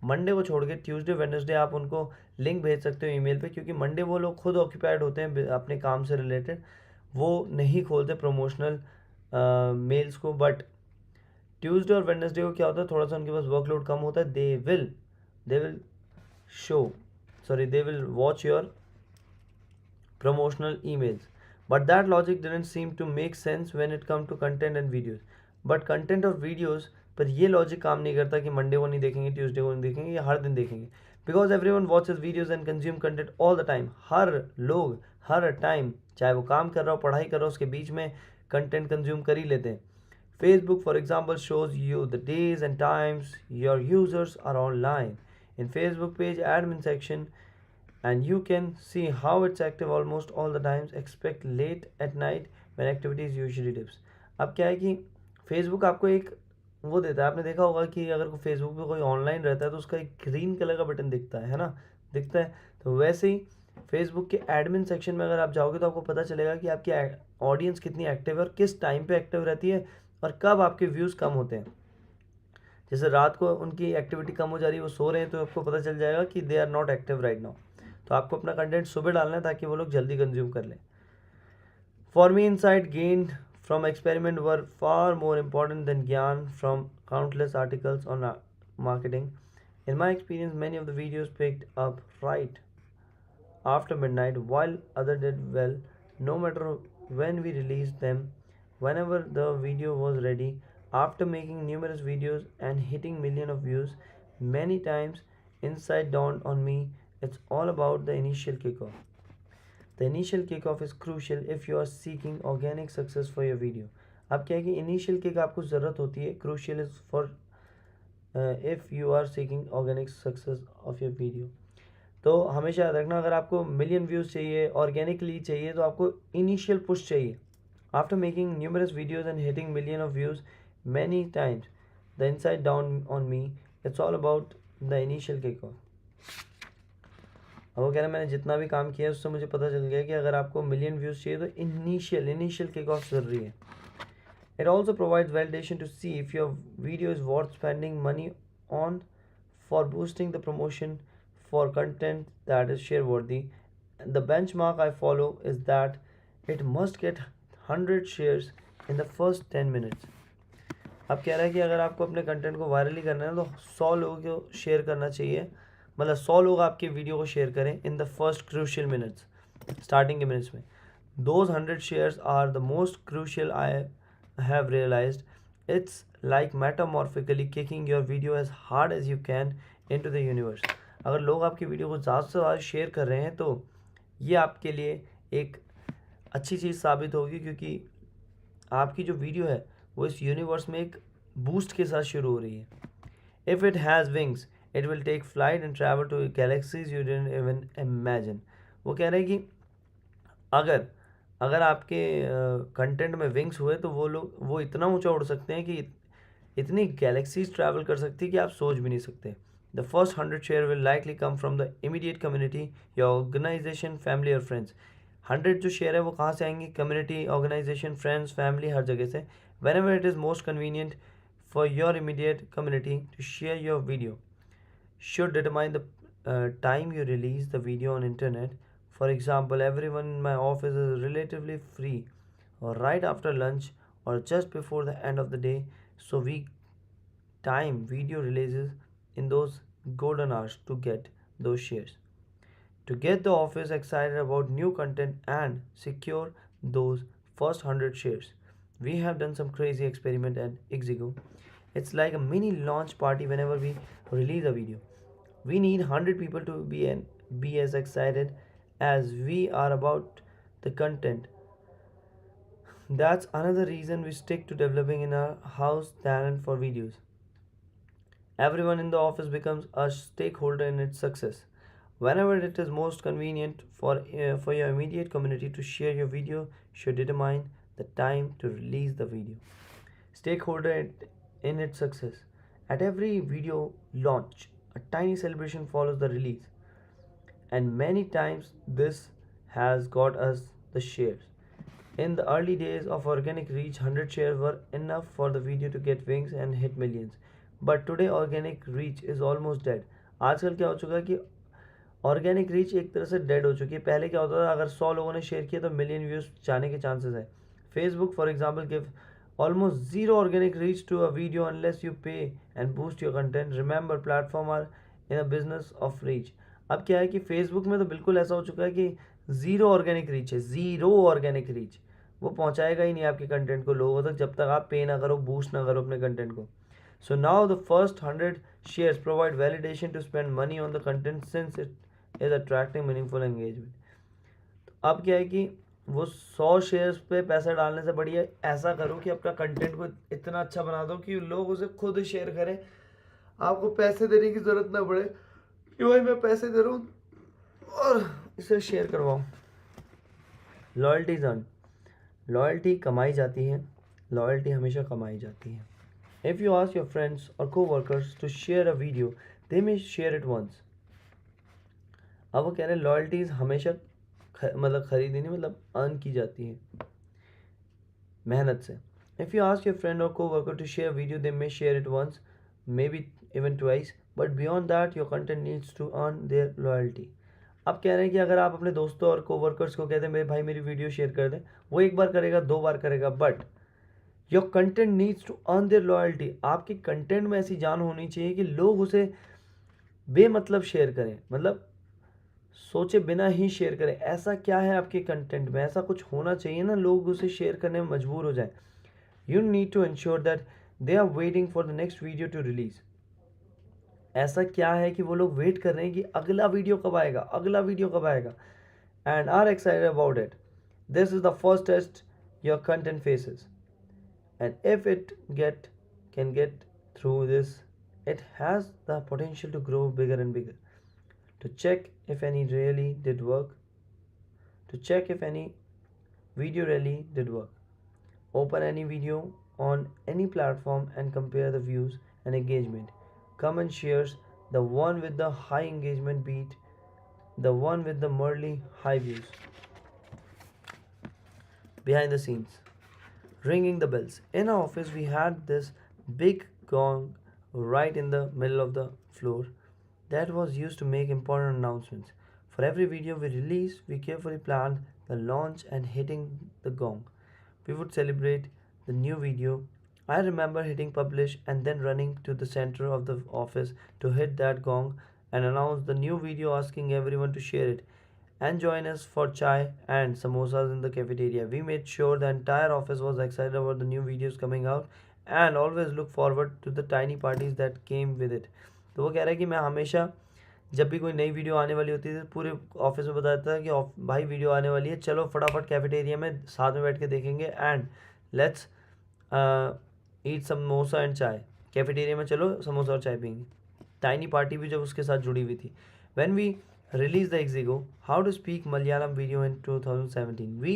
S1: मंडे को छोड़ के ट्यूसडे, वेडनेसडे आप उनको लिंक भेज सकते हो ईमेल पे, क्योंकि मंडे वो लोग खुद ऑक्यूपाइड होते हैं अपने काम से रिलेटेड, वो नहीं खोलते प्रमोशनल मेल्स को. बट ट्यूसडे और वेडनेसडे को क्या होता है, थोड़ा सा उनके पास वर्कलोड कम होता है, they will show they will watch your promotional emails. But that logic didn't seem to make sense when it come to content and videos. But content और videos पर ये लॉजिक काम नहीं करता कि मंडे को नहीं देखेंगे, ट्यूसडे को नहीं देखेंगे, या हर दिन देखेंगे. Because everyone watches videos and consume content all the time. हर लोग हर टाइम, चाहे वो काम कर रहा हो, पढ़ाई कर रहा हो, उसके बीच में कंटेंट कंज्यूम कर ही लेते हैं. Facebook, for example, shows you the days and times your users are online. In Facebook page admin section, and you can see how it's active almost all the times expect late at night when activity is usually dips. अब क्या है कि Facebook आपको एक वो देता है, आपने देखा होगा कि अगर कोई फेसबुक पे कोई ऑनलाइन रहता है तो उसका एक ग्रीन कलर का बटन दिखता है ना, दिखता है. तो वैसे ही फेसबुक के एडमिन सेक्शन में अगर आप जाओगे तो आपको पता चलेगा कि आपकी ऑडियंस कितनी एक्टिव है और किस टाइम पे एक्टिव रहती है और कब आपके व्यूज़ कम होते हैं. जैसे रात को उनकी एक्टिविटी कम हो जा रही है, वो सो रहे हैं, तो आपको पता चल जाएगा कि they are not active right now. तो आपको अपना कंटेंट सुबह डालना है ताकि वो लोग जल्दी कंज्यूम कर लें. For me insight gained from experiment were far more important than ज्ञान from countless articles on marketing. In my experience, many of the videos picked up right after midnight, while others did well no matter when we released them. Whenever the video was ready, after making numerous videos and hitting millions of views, many times insight dawned on me. It's all about the initial kickoff. The initial kickoff is crucial if you are seeking organic success for your video. अब क्या है कि initial kick आपको ज़रूरत होती है, crucial is for if you are seeking organic success of your video. तो हमेशा याद रखना, अगर आपको मिलियन व्यूज़ चाहिए, ऑर्गेनिकली चाहिए, तो आपको इनिशियल पुश चाहिए. After making numerous videos and hitting million of views many times, the insight down on me, it's all about the initial kick off. अब वो कह रहे हैं मैंने जितना भी काम किया है उससे मुझे पता चल गया कि अगर आपको मिलियन व्यूज़ चाहिए तो इनिशियल किक ऑफ ज़रूरी है. It also provides validation to see if your video is worth spending money on for boosting the promotion for content that is share worthy. The benchmark I follow is that it must get 100 shares in the first 10 minutes. अब कह रहा है कि अगर आपको अपने content को virally करना है तो 100 लोगों को शेयर करना चाहिए, मतलब 100 लोग आपके वीडियो को शेयर करें in the first crucial minutes, starting के मिनट्स में. Those 100 shares are the most crucial I have realized. It's like metamorphically kicking your video as hard as you can into the universe. अगर लोग आपकी video को ज़्यादा से ज़्यादा share कर रहे हैं तो ये आपके लिए एक अच्छी चीज़ साबित होगी, क्योंकि आपकी जो वीडियो है वो इस यूनिवर्स में एक बूस्ट के साथ शुरू हो रही है. If it has wings it will take flight and travel to galaxies you didn't even imagine. वो कह रहे हैं कि अगर अगर आपके कंटेंट में विंग्स हुए तो वो इतना ऊंचा उड़ सकते हैं कि इतनी गैलेक्सीज ट्रैवल कर सकती है कि आप सोच भी नहीं सकते. The first 100 share will likely come from the immediate community, your organisation, family और फ्रेंड्स. 100 जो शेयर है वो कहाँ से आएंगे? कम्युनिटी, ऑर्गेनाइजेशन, फ्रेंड्स, फैमिली, हर जगह से. Whenever it is most convenient for your immediate community to share your video should determine the time you release the video on internet. For example, everyone in my office is relatively free or right after lunch or just before the end of the day, so we time video releases in those golden hours to get those shares, to get the office excited about new content and secure those first 100 shares. We have done some crazy experiment at Ixigo. It's like a mini launch party whenever we release a video. We need 100 people to be as excited as we are about the content. That's another reason we stick to developing in our house talent for videos. Everyone in the office becomes a stakeholder in its success. Whenever it is most convenient for your immediate community to share your video, should determine the time to release the video. Stakeholder in its success. At every video launch, a tiny celebration follows the release, and many times this has got us the shares. In the early days of organic reach, 100 shares were enough for the video to get wings and hit millions. But today organic reach is almost dead. आजकल क्या हो चुका है कि organic reach एक तरह से dead हो चुकी है. पहले क्या होता था, अगर 100 लोगों ने शेयर किया तो मिलियन व्यूज़ जाने के चांसेस है. Facebook for example give almost zero organic reach to a video unless you pay and boost your content. Remember, platform are in a business of reach. अब क्या है कि फेसबुक में तो बिल्कुल ऐसा हो चुका है कि ज़ीरो ऑर्गेनिक रीच है, ज़ीरो ऑर्गेनिक रीच। वो पहुंचाएगा ही नहीं आपके कंटेंट को लोगों तक जब तक आप पे ना करो, बूस्ट ना करो अपने कंटेंट को. So now the first 100 shares provide validation to spend money on the content since it is attracting meaningful engagement. तो अब क्या है कि वो 100 शेयर्स पे पैसा डालने से बढ़िया ऐसा करो कि अपना कंटेंट को इतना अच्छा बना दो कि लोग उसे खुद शेयर करें, आपको पैसे देने की ज़रूरत ना पड़े कि भाई मैं पैसे दे रहा हूँ और इसे शेयर करवाओ. Loyalty earn. लॉयल्टी कमाई जाती है, लॉयल्टी हमेशा कमाई जाती है. If you ask your friends और co-workers to share a video, they may share it once. अब वो कह रहे हैं लॉयल्टीज हमेशा मतलब खरीदी नहीं, मतलब अर्न की जाती है मेहनत से. If you ask your friend और co-worker to share video, they may share it once, may be even twice, but beyond that your content needs to earn their loyalty. अब कह रहे हैं कि अगर आप अपने दोस्तों और कोवर्कर्स को कहते हैं मेरे भाई मेरी वीडियो शेयर कर दें, वो एक बार करेगा, दो बार करेगा, but your content needs to earn their loyalty. आपके कंटेंट में ऐसी जान होनी चाहिए कि लोग उसे बेमतलब शेयर करें, मतलब सोचे बिना ही शेयर करें. ऐसा क्या है आपके कंटेंट में, ऐसा कुछ होना चाहिए ना, लोग उसे शेयर करने में मजबूर हो जाए. You need to ensure that they are waiting for the next video to release. ऐसा क्या है कि वो लोग वेट कर रहे हैं कि अगला वीडियो कब आएगा, अगला वीडियो कब आएगा, and are excited about it. This is the first test your content faces, and if it can get through this, it has the potential to grow bigger and bigger. To check if any really did work, to check if any video really did work, open any video on any platform and compare the views and engagement. Come and shares the one with the high engagement beat the one with the merely high views. Behind the scenes, ringing the bells. In our office, we had this big gong right in the middle of the floor that was used to make important announcements. For every video we released, we carefully planned the launch and hitting the gong. We would celebrate the new video. I remember hitting publish and then running to the center of the office to hit that gong and announce the new video, asking everyone to share it and join us for chai and samosas in the cafeteria. We made sure the entire office was excited about the new videos coming out and always look forward to the tiny parties that came with it. तो वो कह रहा है कि मैं हमेशा जब भी कोई नई वीडियो आने वाली होती थी पूरे ऑफिस में बताता था कि भाई वीडियो आने वाली है, चलो फटाफट कैफेटेरिया में साथ में बैठ के देखेंगे and let's eat samosa and चाय. कैफेटेरिया में चलो समोसा और चाय पियेंगे. टाइनी पार्टी भी जब उसके साथ जुड़ी हुई थी. When we released the Exigo How to Speak Malayalam video in 2017, we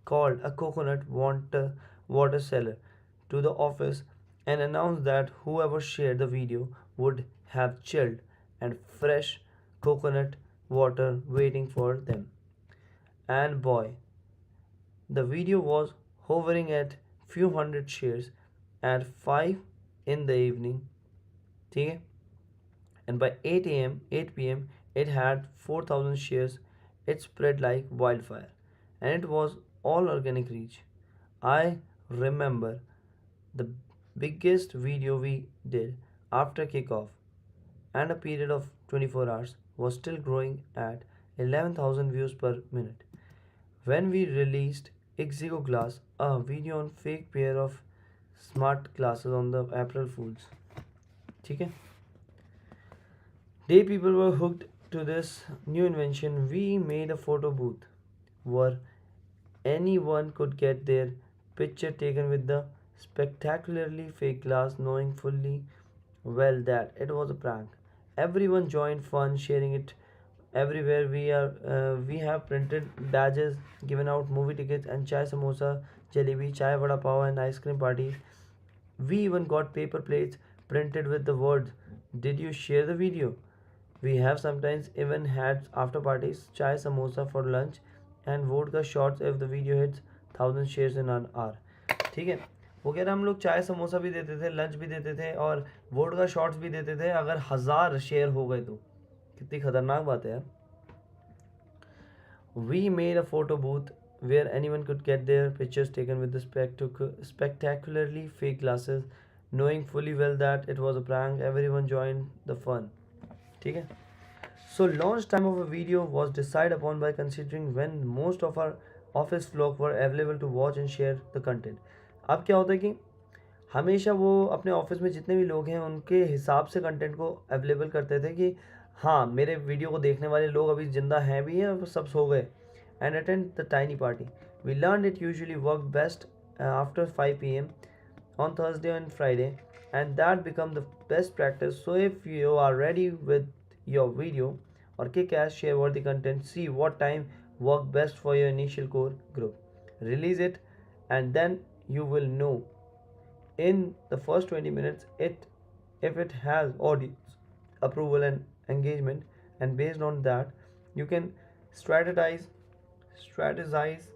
S1: called a coconut water seller to the office and announced that whoever shared the video would have chilled and fresh coconut water waiting for them. And boy, the video was hovering at few hundred shares at 5 in the evening. ठीक है? And by 8 p.m. it had 4,000 shares. It spread like wildfire, and it was all organic reach. I remember the biggest video we did after kickoff, and a period of 24 hours was still growing at 11,000 views per minute. When we released Exigo Glass, a video on fake pair of smart glasses on the April Fools. ठीक है? Day people were hooked to this new invention. We made a photo booth where anyone could get their picture taken with the spectacularly fake glass, knowing fully well that it was a prank. Everyone joined fun, sharing it everywhere. We have printed badges, given out movie tickets, and chai samosa, jalebi, chai vada pav, and ice cream parties. We even got paper plates printed with the words, "Did you share the video?" We have sometimes even had after parties, chai samosa for lunch, and vodka shots if the video hits 1,000 shares in an hour. ठीक है? वो कह रहे हम लोग चाय समोसा भी देते थे, लंच भी देते थे और वोडका शॉट्स भी देते थे अगर 1,000 शेयर हो गए तो. कितनी खतरनाक बात है यार. We made a photo booth where anyone could get their pictures taken with the spectacularly fake glasses, knowing fully well that it was a prank. Everyone joined the fun. ठीक है. So launch time of a video was decided upon by considering when most of our office flock were available to watch and share the content. अब क्या होता है कि हमेशा वो अपने ऑफिस में जितने भी लोग हैं उनके हिसाब से कंटेंट को अवेलेबल करते थे कि हाँ मेरे वीडियो को देखने वाले लोग अभी ज़िंदा हैं भी हैं, वो सब सो गए. And attend the tiny party. We learn it usually work best after 5 p.m. on Thursday and Friday, and that become the best practice. So if you are ready with your video or kick-ass share worthy content, see what time work best for your initial core group, release it, and then you will know in the first 20 minutes it if it has audience approval and engagement, and based on that you can strategize strategize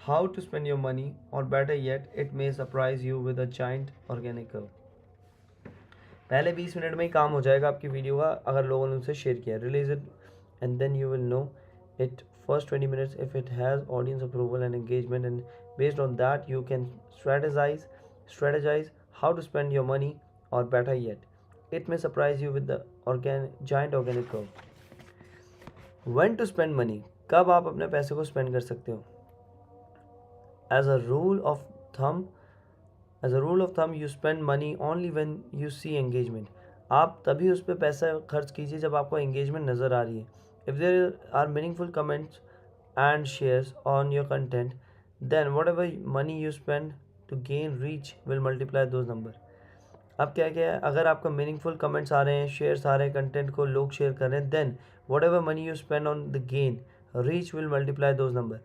S1: how to spend your money, or better yet it may surprise you with a giant organic curve. पहले 20 minute में ही काम हो जाएगा आपकी video का अगर लोगों ने उसे शेयर किया. Release it and then you will know it first 20 minutes if it has audience approval and engagement, and based on that you can strategize how to spend your money, or better yet it may surprise you with the giant organic curve. When to spend money, कब आप अपने पैसे को spend कर सकते हो. as a rule of thumb you spend money only when you see engagement. आप तभी उस पर पैसा खर्च कीजिए जब आपको engagement नज़र आ रही है. if there are meaningful comments and shares on your content, then whatever money you spend to gain reach will multiply those number. अब क्या क्या है, अगर आपका मीनिंगफुल कमेंट्स आ रहे हैं, शेयर्स आ रहे हैं, कंटेंट को लोग शेयर कर रहे हैं, then whatever money you spend on the gain reach will multiply those number.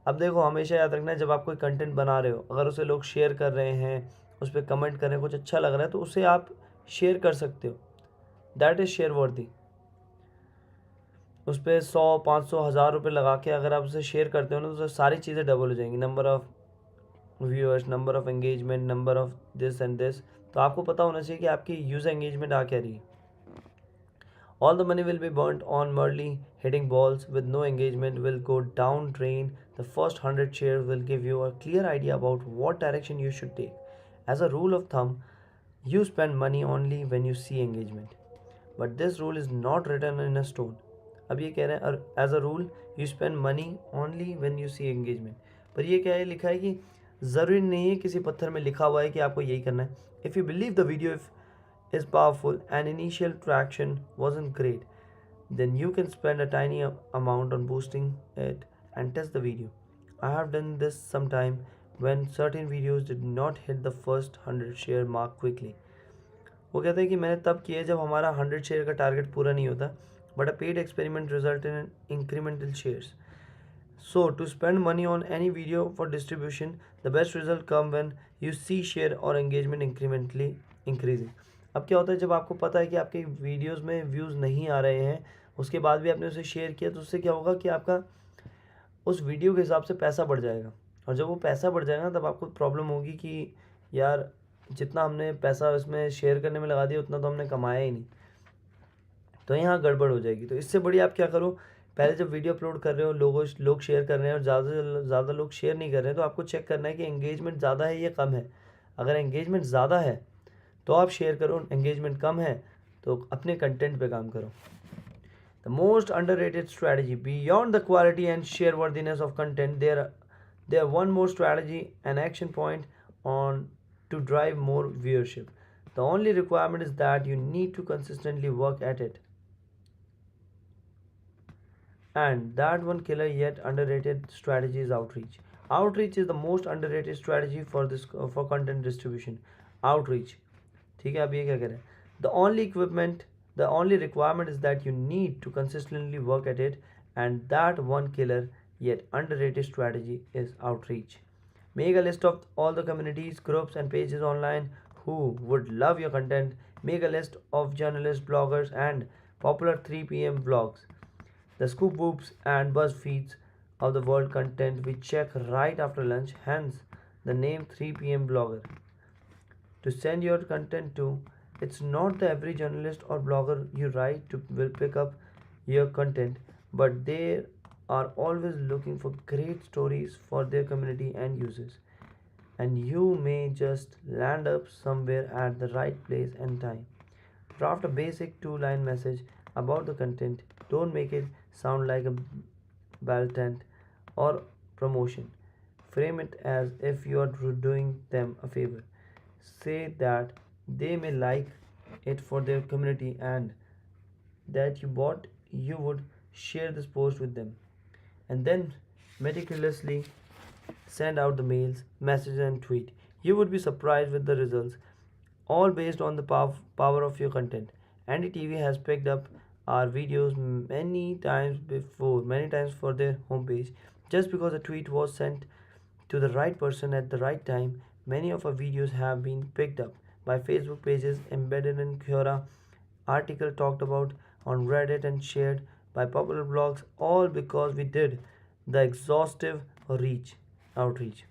S1: अब देखो हमेशा याद रखना है, जब आप कोई कंटेंट बना रहे हो अगर उसे लोग शेयर कर रहे हैं, उस पर कमेंट कर रहे हैं, कुछ अच्छा लग रहा है तो उसे आप शेयर कर सकते हो. दैट इज़ शेयर वर्दी. उस पर 100 500 1000 रुपये लगा के अगर आप उसे शेयर करते हो ना तो सारी चीज़ें डबल हो जाएंगी. Number of viewers, number of engagement, number of this and this. तो आपको पता होना चाहिए कि आपकी यूज़र एंगेजमेंट आ क्या रही है. All the money will be burnt on merely hitting balls with no engagement will go down drain. The first 100 shares will give you a clear idea about what direction you should take. As a rule of thumb, you spend money only when you see engagement. But this rule is not written in a stone. अब ये कह रहे हैं as a rule you spend money only when you see engagement. पर ये क्या है, लिखा है कि ज़रूरी नहीं है किसी पत्थर में लिखा हुआ है कि आपको यही करना है. If you believe the video is powerful and initial traction wasn't great, then you can spend a tiny amount on boosting it and test the video. I have done this sometime when certain videos did not hit the first 100 share mark quickly. वो कहते हैं कि मैंने तब किया जब हमारा 100 share का टारगेट पूरा नहीं होता, but a paid experiment resulted in incremental shares. So to spend money on any video for distribution, the best result come when you see share or engagement incrementally increasing. अब क्या होता है, जब आपको पता है कि आपके वीडियोस में व्यूज़ नहीं आ रहे हैं, उसके बाद भी आपने उसे शेयर किया, तो उससे क्या होगा कि आपका उस वीडियो के हिसाब से पैसा बढ़ जाएगा. और जब वो पैसा बढ़ जाएगा तब आपको प्रॉब्लम होगी कि यार जितना हमने पैसा इसमें शेयर करने में लगा दिया उतना तो हमने कमाया ही नहीं. तो यहाँ गड़बड़ हो जाएगी. तो इससे बढ़िया आप क्या करो, पहले जब वीडियो अपलोड कर रहे हो लोग शेयर कर रहे हैं और ज़्यादा से ज़्यादा लोग शेयर नहीं कर रहे हैं, तो आपको चेक करना है कि एंगेजमेंट ज़्यादा है या कम है. अगर एंगेजमेंट ज़्यादा है तो आप शेयर करो, एंगेजमेंट कम है तो अपने कंटेंट पे काम करो. The most underrated strategy beyond the quality and share worthiness of content, there one more strategy and action point on to drive more viewership. The only requirement is that you need to consistently work at it. And that one killer yet underrated strategy is outreach. Outreach is the most underrated strategy for content distribution. Outreach. ठीक है, अब ये क्या करें? The only requirement is that you need to consistently work at it, and that one killer yet underrated strategy is outreach. Make a list of all the communities, groups and pages online who would love your content. Make a list of journalists, bloggers and popular 3 p.m. vlogs. The scoop whoops and buzz feeds of the world content we check right after lunch, hence the name 3 p.m. blogger. To send your content to, it's not the every journalist or blogger you write to will pick up your content, but there are always looking for great stories for their community and users, and you may just land up somewhere at the right place and time. Draft a basic two-line message about the content. Don't make it sound like a ballant or promotion. Frame it as if you are doing them a favor. Say that they may like it for their community and that you would share this post with them. And then meticulously send out the mails, messages, and tweet. You would be surprised with the results, all based on the power of your content. NDTV has picked up our videos many times for their homepage, just because a tweet was sent to the right person at the right time. Many of our videos have been picked up by Facebook pages embedded in Quora, article talked about on Reddit and shared by popular blogs, all because we did the exhaustive reach outreach.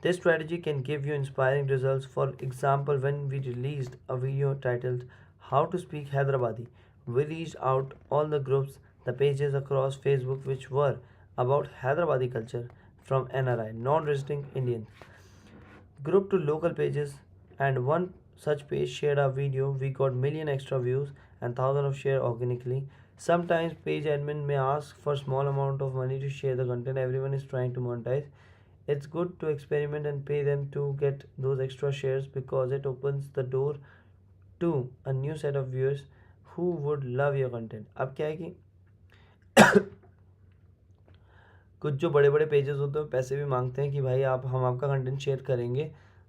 S1: This strategy can give you inspiring results. For example, when we released a video titled How to Speak Hyderabadi, we reached out all the groups, the pages across Facebook which were about Hyderabadi culture, from NRI, non-resident Indians, group to local pages, and one such page shared our video. We got million extra views and thousands of share organically. Sometimes page admin may ask for small amount of money to share the content everyone is trying to monetize. It's good to experiment and pay them to get those extra shares because it opens the door to a new set of viewers who would love your content. अब क्या है कि कुछ जो बड़े बड़े pages होते हैं पैसे भी मांगते हैं कि भाई आप हम आपका कंटेंट शेयर करेंगे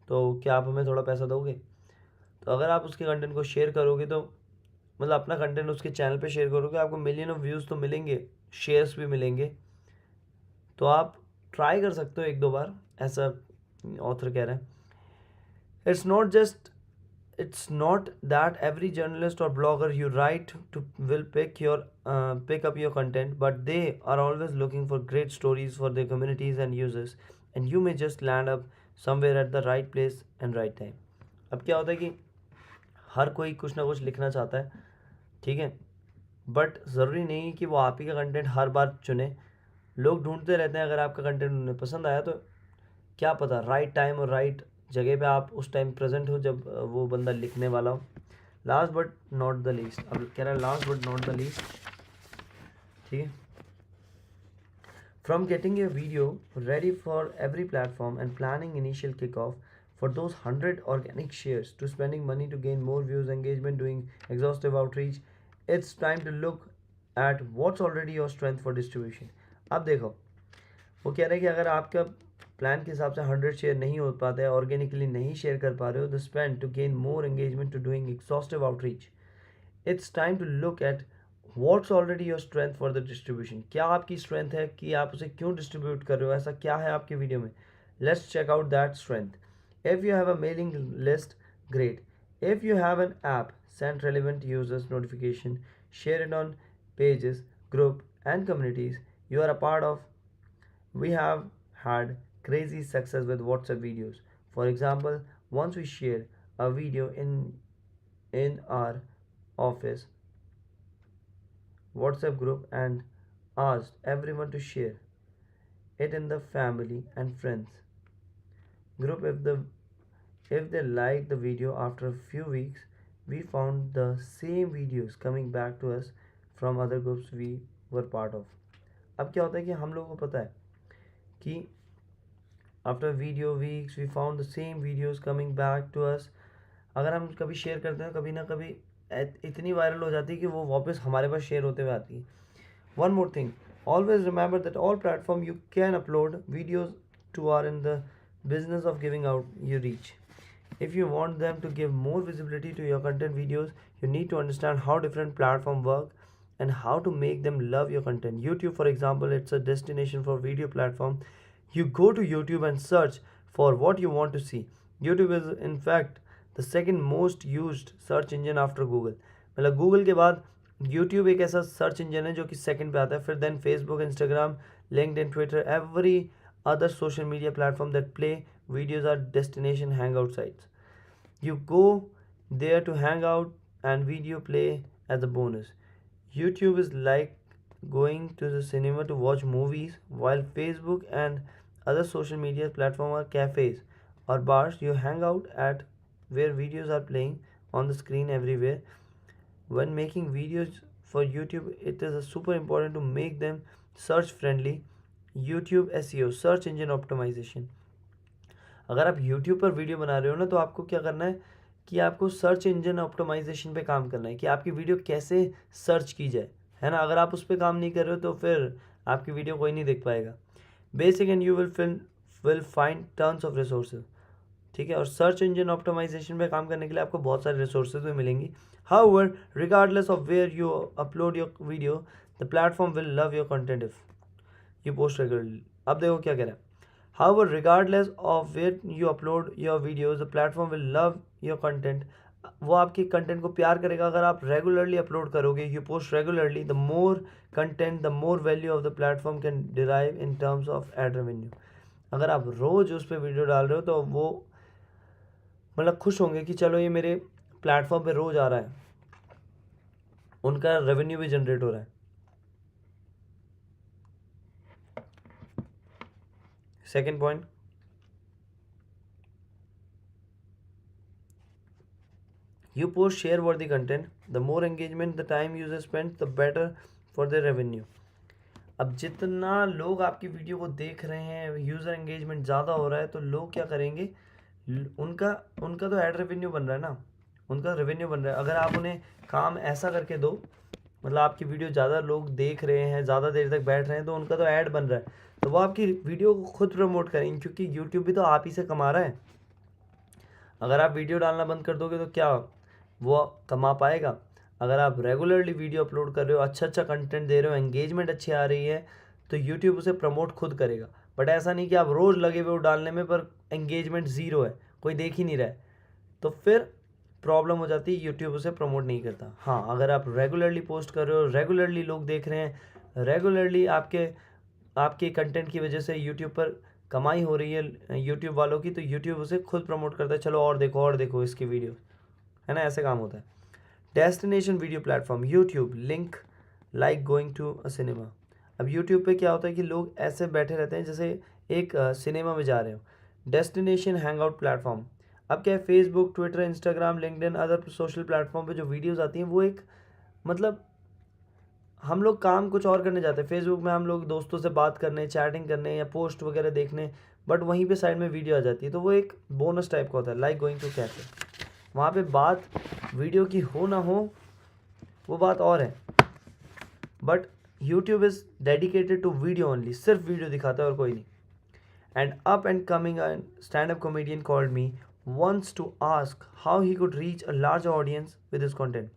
S1: तो क्या आप हमें थोड़ा पैसा दोगे। तो अगर आप उसके कंटेंट को शेयर करोगे तो मतलब अपना कंटेंट उसके चैनल पे शेयर करोगे आपको मिलियन ऑफ व्यूज़ तो मिलेंगे, शेयर्स भी मिलेंगे। तो आप ट्राई कर सकते हो एक दो बार, ऐसा ऑथर कह रहा है। It's not that every journalist or blogger you write to will pick up your content, but they are always looking for great stories for their communities and users, and you may just land up somewhere at the right place and right time. अब क्या होता है कि हर कोई कुछ ना कुछ लिखना चाहता है, ठीक है, बट ज़रूरी नहीं कि वो आप ही का कंटेंट हर बार चुने। लोग ढूंढते रहते हैं, अगर आपका कंटेंट उन्हें पसंद आया तो क्या पता राइट टाइम और राइट जगह पे आप उस टाइम प्रेजेंट हो जब वो बंदा लिखने वाला हो। Last but not the least, अब कह रहा है last but not the least, ठीक है। From getting your video ready for every platform and planning initial kickoff for those 100 organic shares to spending money to gain more views, engagement, doing exhaustive outreach, it's time to look at what's already your strength for distribution. अब देखो वो कह रहे हैं कि अगर आपका plan के हिसाब से 100 शेयर नहीं हो पाता है, ऑर्गेनिकली नहीं शेयर कर पा रहे हो, the spend to gain more engagement to doing exhaustive outreach, it's time to look at what's already your strength for the distribution. क्या आपकी स्ट्रेंथ है कि आप उसे क्यों डिस्ट्रीब्यूट कर रहे हो, ऐसा क्या है आपके वीडियो में। Let's check out that strength. If you have a mailing list, great. If you have an app, send relevant users notification, share it on pages, group and communities you are a part of. We have had crazy success with WhatsApp videos. For example, once we shared a video in our office WhatsApp group and asked everyone to share it in the family and friends group. If they liked the video, after a few weeks we found the same videos coming back to us from other groups we were part of. अब क्या होता है कि हम लोगों को पता है कि after video weeks we found the same videos coming back to us. अगर हम कभी शेयर करते हैं कभी ना कभी इतनी वायरल हो जाती है कि वो वापस हमारे पास शेयर होते हुए आती है। One more thing, always remember that all platform you can upload videos to are in the business of giving out your reach. If you want them to give more visibility to your content videos, you need to understand how different platforms work and how to make them love your content. YouTube, for example, it's a destination for video platform. You go to YouTube and search for what you want to see. YouTube is in fact the second most used search engine after Google. मतलब Google के बाद YouTube एक ऐसा search engine है जो कि second पे आता है, फिर then Facebook, Instagram, LinkedIn, Twitter, every other social media platform that play videos are destination hangout sites. You go there to hang out and video play as a bonus. YouTube is like going to the cinema to watch movies, while Facebook and other social media platforms are cafes or bars you hang out at where videos are playing on the screen everywhere. When making videos for YouTube, it is super important to make them search friendly. YouTube SEO, search engine optimization. अगर आप YouTube पर video बना रहे हो ना, तो आपको क्या करना है कि आपको सर्च इंजन ऑप्टिमाइजेशन पे काम करना है कि आपकी वीडियो कैसे सर्च की जाए, है ना। अगर आप उस पर काम नहीं कर रहे हो तो फिर आपकी वीडियो कोई नहीं देख पाएगा। Basic and you will find turns of resources, ठीक है। और सर्च इंजन ऑप्टिमाइजेशन पे काम करने के लिए आपको बहुत सारे रिसोर्सेज भी मिलेंगी। However, regardless of where you upload your video, the platform will love your content if you post regularly. अब देखो क्या कह रहा है। However, regardless of where you upload your videos, the platform will love your content. वो आपके content को प्यार करेगा अगर आप रेगुलरली अपलोड करोगे। You post regularly, the more content the more value of the platform can derive in terms of ad revenue. अगर आप रोज उस पर वीडियो डाल रहे हो तो वो मतलब खुश होंगे कि चलो ये मेरे प्लेटफॉर्म पे रोज आ रहा है, उनका रेवेन्यू भी जनरेट हो रहा है। Second point, you post share worthy content, the more engagement the time user spends, the better for their revenue. अब जितना लोग आपकी वीडियो को देख रहे हैं, यूज़र एंगेजमेंट ज़्यादा हो रहा है, तो लोग क्या करेंगे, उनका उनका तो ऐड रेवेन्यू बन रहा है ना, उनका रेवेन्यू बन रहा है। अगर आप उन्हें काम ऐसा करके दो, मतलब आपकी वीडियो ज़्यादा लोग देख रहे हैं, ज़्यादा देर तक बैठ रहे हैं, तो उनका तो ऐड बन रहा है, तो वो आपकी वीडियो को खुद प्रमोट करेंगे, क्योंकि यूट्यूब भी तो आप ही से कमा रहा है। अगर आप वीडियो डालना बंद कर दोगे तो क्या वो कमा पाएगा? अगर आप रेगुलरली वीडियो अपलोड कर रहे हो, अच्छा कंटेंट दे रहे हो, एंगेजमेंट अच्छी आ रही है, तो यूट्यूब उसे प्रमोट खुद करेगा। बट ऐसा नहीं कि आप रोज़ लगे हुए हो डालने में पर एंगेजमेंट ज़ीरो है, कोई देख ही नहीं रहा है, तो फिर प्रॉब्लम हो जाती है, यूट्यूब उसे प्रमोट नहीं करता। हाँ, अगर आप रेगुलरली पोस्ट कर रहे हो, रेगुलरली लोग देख रहे हैं, रेगुलरली आपके कंटेंट की वजह से यूट्यूब पर कमाई हो रही है यूट्यूब वालों की, तो यूट्यूब उसे खुद प्रमोट करता है, चलो और देखो इसकी वीडियो, है ना, ऐसे काम होता है। Destination video platform YouTube link like going to a cinema. अब यूट्यूब पे क्या होता है कि लोग ऐसे बैठे रहते हैं जैसे एक सिनेमा में जा रहे हो। डेस्टिनेशन हैंग आउट प्लेटफॉर्म, अब क्या है, Facebook, Twitter, Instagram, LinkedIn, other social platform पे जो वीडियोज़ आती हैं वो एक मतलब हम लोग काम कुछ और करने जाते हैं। फेसबुक में हम लोग दोस्तों से बात करने, चैटिंग करने या पोस्ट वगैरह देखने, बट वहीं पे साइड में वीडियो आ जाती है, तो वो एक बोनस टाइप का होता है, लाइक गोइंग टू कैफे। वहाँ पे बात वीडियो की हो ना हो वो बात और है, but YouTube is dedicated to video only, सिर्फ वीडियो दिखाता है और कोई नहीं। And up and coming stand up comedian called me once to ask how he could reach a large audience with his content.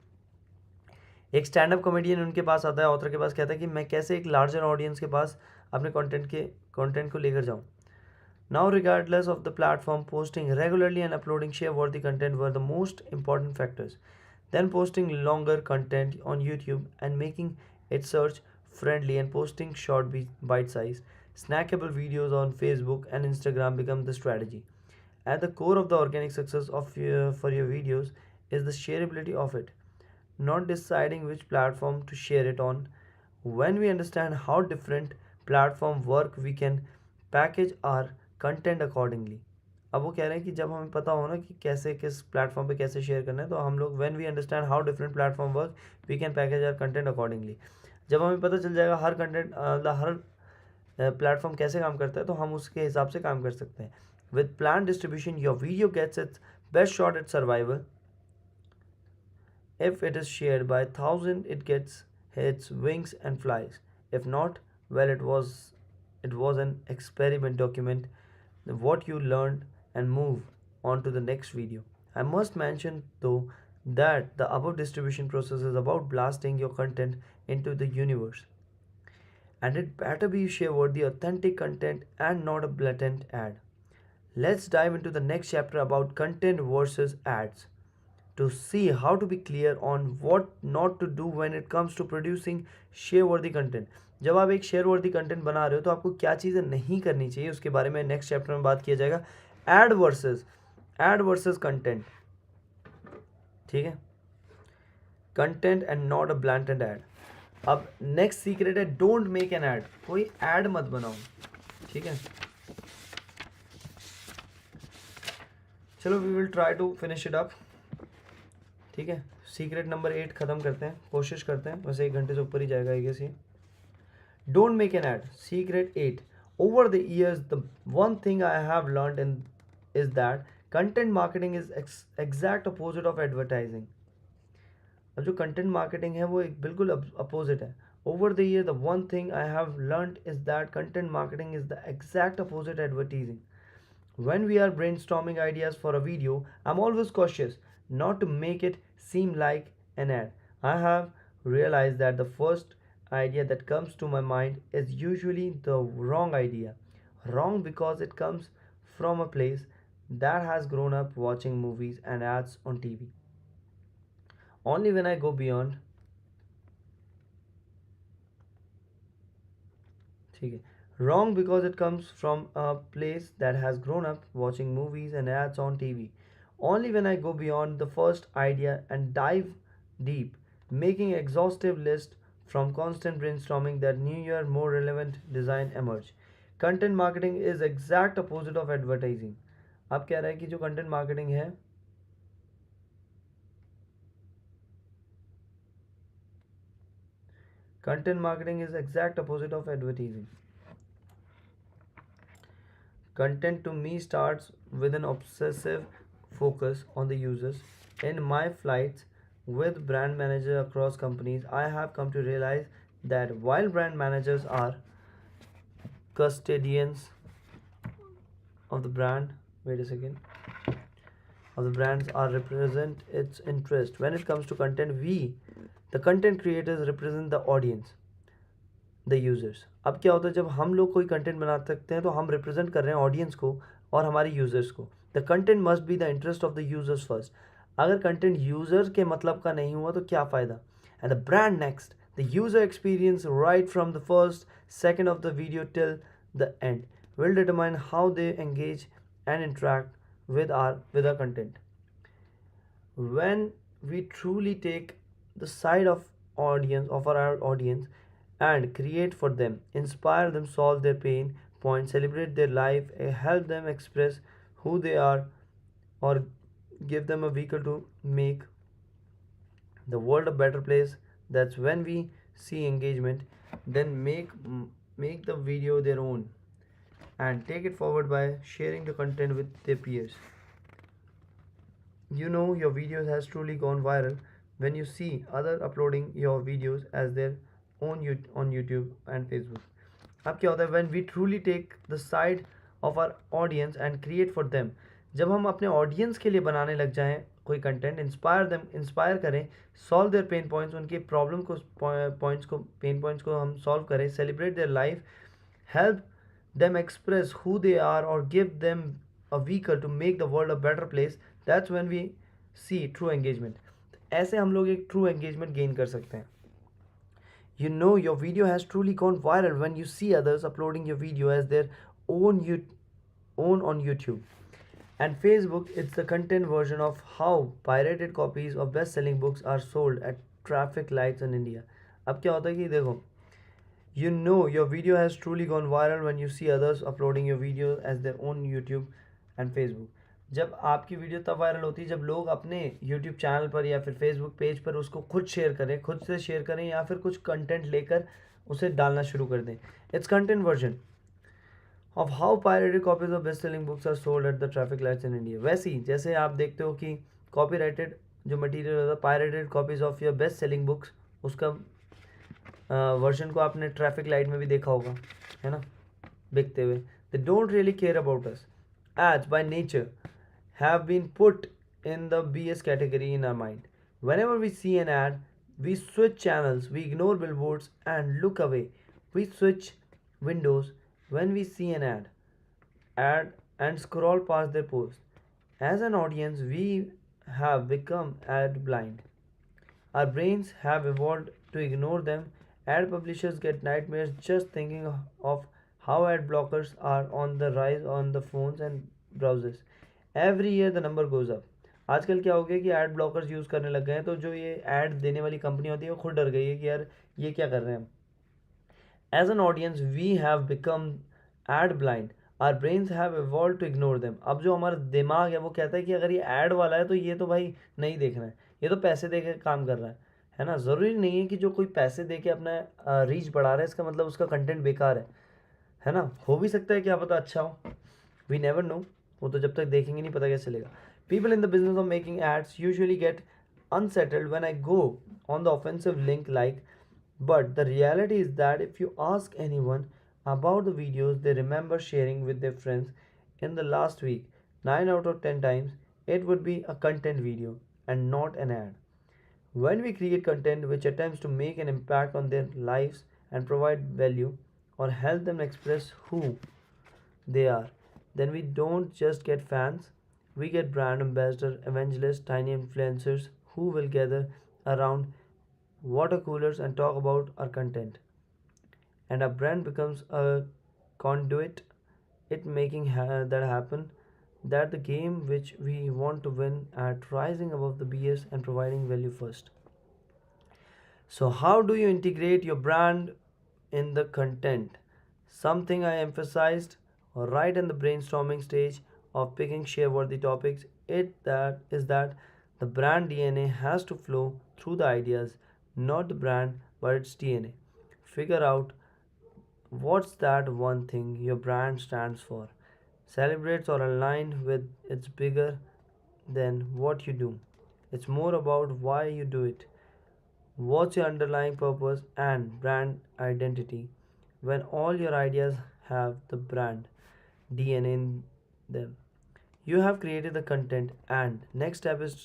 S1: एक स्टैंड अप कॉमेडियन उनके पास आता है, ऑथर के पास, कहता है कि मैं कैसे एक लार्जर ऑडियंस के पास अपने कंटेंट को लेकर जाऊँ। Now, regardless of the platform, posting regularly and uploading share-worthy content were the most important factors. Then posting longer content on YouTube and making it search-friendly and posting short bite-sized, snackable videos on Facebook and Instagram become the strategy. At the core of the organic success for your videos is the shareability of it, not deciding which platform to share it on. When we understand how different platforms work, we can package our content accordingly. अब वो कह रहे हैं कि जब हमें पता हो ना कि कैसे किस प्लेटफॉर्म पे कैसे शेयर करना है, तो हम लोग when we understand how different platform work we can package our content accordingly. जब हमें पता चल जाएगा हर कंटेंट हर प्लेटफॉर्म कैसे काम करता है, तो हम उसके हिसाब से काम कर सकते हैं। With plan distribution your video gets its best shot at survival. If it is shared by 1000 it gets its wings and flies. If not, well, it was an experiment. Document what you learned and move on to the next video. I must mention though that the above distribution process is about blasting your content into the universe, and it better be share-worthy, authentic content and not a blatant ad. Let's dive into the next chapter about content versus ads to see how to be clear on what not to do when it comes to producing share worthy content. जब आप एक share वर्दी content बना रहे हो तो आपको क्या चीज़ें नहीं करनी चाहिए, उसके बारे में नेक्स्ट चैप्टर में बात किया जाएगा। एड वर्सेस कंटेंट, ठीक है, content and not a blatant ad. अब नेक्स्ट सीक्रेट है, डोंट मेक एन ऐड, कोई ऐड मत बनाओ, ठीक है। चलो we will try to finish it up, ठीक है। सीक्रेट नंबर 8 ख़त्म करते हैं, कोशिश करते हैं, वैसे 1 घंटे से ऊपर ही जाएगा आई गेस ये। Don't make an add, secret 8। Over the years the one thing I have learned in is that content marketing is exact opposite of advertising. अब जो कंटेंट मार्केटिंग है वो एक बिल्कुल अपोजिट है। Over the year the one thing I have learned is that content marketing is the exact opposite advertising. When we are brainstorming ideas for a video, I'm always cautious not to make it seem like an ad. I have realized that the first idea that comes to my mind is usually the wrong idea. Wrong because it comes from a place that has grown up watching movies and ads on TV. Only when I go beyond, ठीक है, wrong because it comes from a place that has grown up watching movies and ads on TV. Only when I go beyond the first idea and dive deep, making exhaustive list from constant brainstorming that newer, more relevant design emerge. Content marketing is exact opposite of advertising. अब कह रहा है कि जो content marketing है, content marketing is exact opposite of advertising. Content to me starts with an obsessive focus on the users. In my flights with brand managers across companies, I have come to realize that while brand managers are custodians of the brand, wait a second, of the brands are represent its interest. When it comes to content, we, the content creators, represent the audience, the users. अब क्या होता है, जब हम लोग कोई content बना सकते हैं तो हम रिप्रेजेंट कर रहे हैं ऑडियंस को और हमारे यूज़र्स को। The content must be the interest of the users first. अगर कंटेंट यूज़र के मतलब का नहीं हुआ तो क्या फ़ायदा। And the brand next, the user experience right from the first second of the video till the end will determine how they engage and interact with our content. When we truly take the side of our audience and create for them, inspire them, solve their pain points, celebrate their life, help them express who they are, or give them a vehicle to make the world a better place. That's when we see engagement, then make the video their own and take it forward by sharing the content with their peers. You know your videos has truly gone viral when you see other uploading your videos as their own on YouTube and Facebook. अब क्या होता है, when we truly take the side of our audience and create for them, जब हम अपने audience के लिए बनाने लग जाएं कोई कंटेंट, इंस्पायर करें, सॉल्व देयर पेन पॉइंट्स, उनके प्रॉब्लम को पॉइंट्स को पेन पॉइंट्स को हम सॉल्व करें, celebrate their life, help them express who they are, or give them a vehicle to make the world a better place, that's when we see true engagement. ऐसे हम लोग एक true engagement gain कर सकते हैं. You know your video has truly gone viral when you see others uploading your video as their own own on YouTube and Facebook. It's the content version of how pirated copies of best-selling books are sold at traffic lights in India. अब क्या होता है कि देखो, you know your video has truly gone viral when you see others uploading your video as their own YouTube and Facebook. जब आपकी video तब viral होती है जब लोग अपने YouTube चैनल पर या फिर Facebook पेज पर उसको खुद से शेयर करें या फिर कुछ कंटेंट लेकर उसे डालना शुरू कर दें. It's content version of how pirated copies of best selling books are sold at the traffic lights in India. वैसे ही जैसे आप देखते हो कि कॉपीराइटेड जो मटेरियल होता है, pirated copies of your best selling books, उसका वर्जन को आपने ट्रैफिक लाइट में भी देखा होगा, है ना, बिकते हुए. They don't really care about us. Ads by nature have been put in the BS category in our mind. Whenever we see an ad, we switch channels, we ignore billboards and look away. We switch windows when we see an ad and scroll past their post. As an audience, we have become ad blind. Our brains have evolved to ignore them. Ad publishers get nightmares just thinking of how ad blockers are on the rise on the phones and browsers. Every year the number goes up. आजकल क्या हो गया कि add blockers use करने लग गए हैं, तो जो ये एड देने वाली कंपनी होती है वो खुद डर गई है कि यार ये क्या कर रहे हैं। As an audience we have become ad blind, our brains have evolve to ignore them. अब जो हमारा दिमाग है वो कहता है कि अगर ये ऐड वाला है तो ये तो भाई नहीं देखना है, ये तो पैसे दे के काम कर रहा है ना। ज़रूरी नहीं है कि जो कोई पैसे दे के अपना रीच बढ़ा रहा है इसका मतलब उसका कंटेंट बेकार है ना। हो भी सकता है, क्या पता अच्छा हो, वी नेवर नो। वो तो जब तक देखेंगे नहीं पता कैसे चलेगा। People in the business of making ads usually get unsettled when I go on the offensive link like, but the reality is that if you ask anyone about the videos they remember sharing with their friends in the last week, 9 out of 10 times it would be a content video and not an ad. When we create content which attempts to make an impact on their lives and provide value or help them express who they are, then we don't just get fans, we get brand ambassadors, evangelists, tiny influencers who will gather around water coolers and talk about our content. And our brand becomes a conduit, it making that happen. That the game which we want to win at rising above the BS and providing value first. So, how do you integrate your brand in the content? Something I emphasized right in the brainstorming stage of picking share-worthy topics it is that the brand DNA has to flow through the ideas, not the brand but its DNA. Figure out what's that one thing your brand stands for, celebrates or aligns with. It's bigger than what you do. It's more about why you do it. What's your underlying purpose and brand identity? When all your ideas have the brand DNA in them, you have created the content. And next step is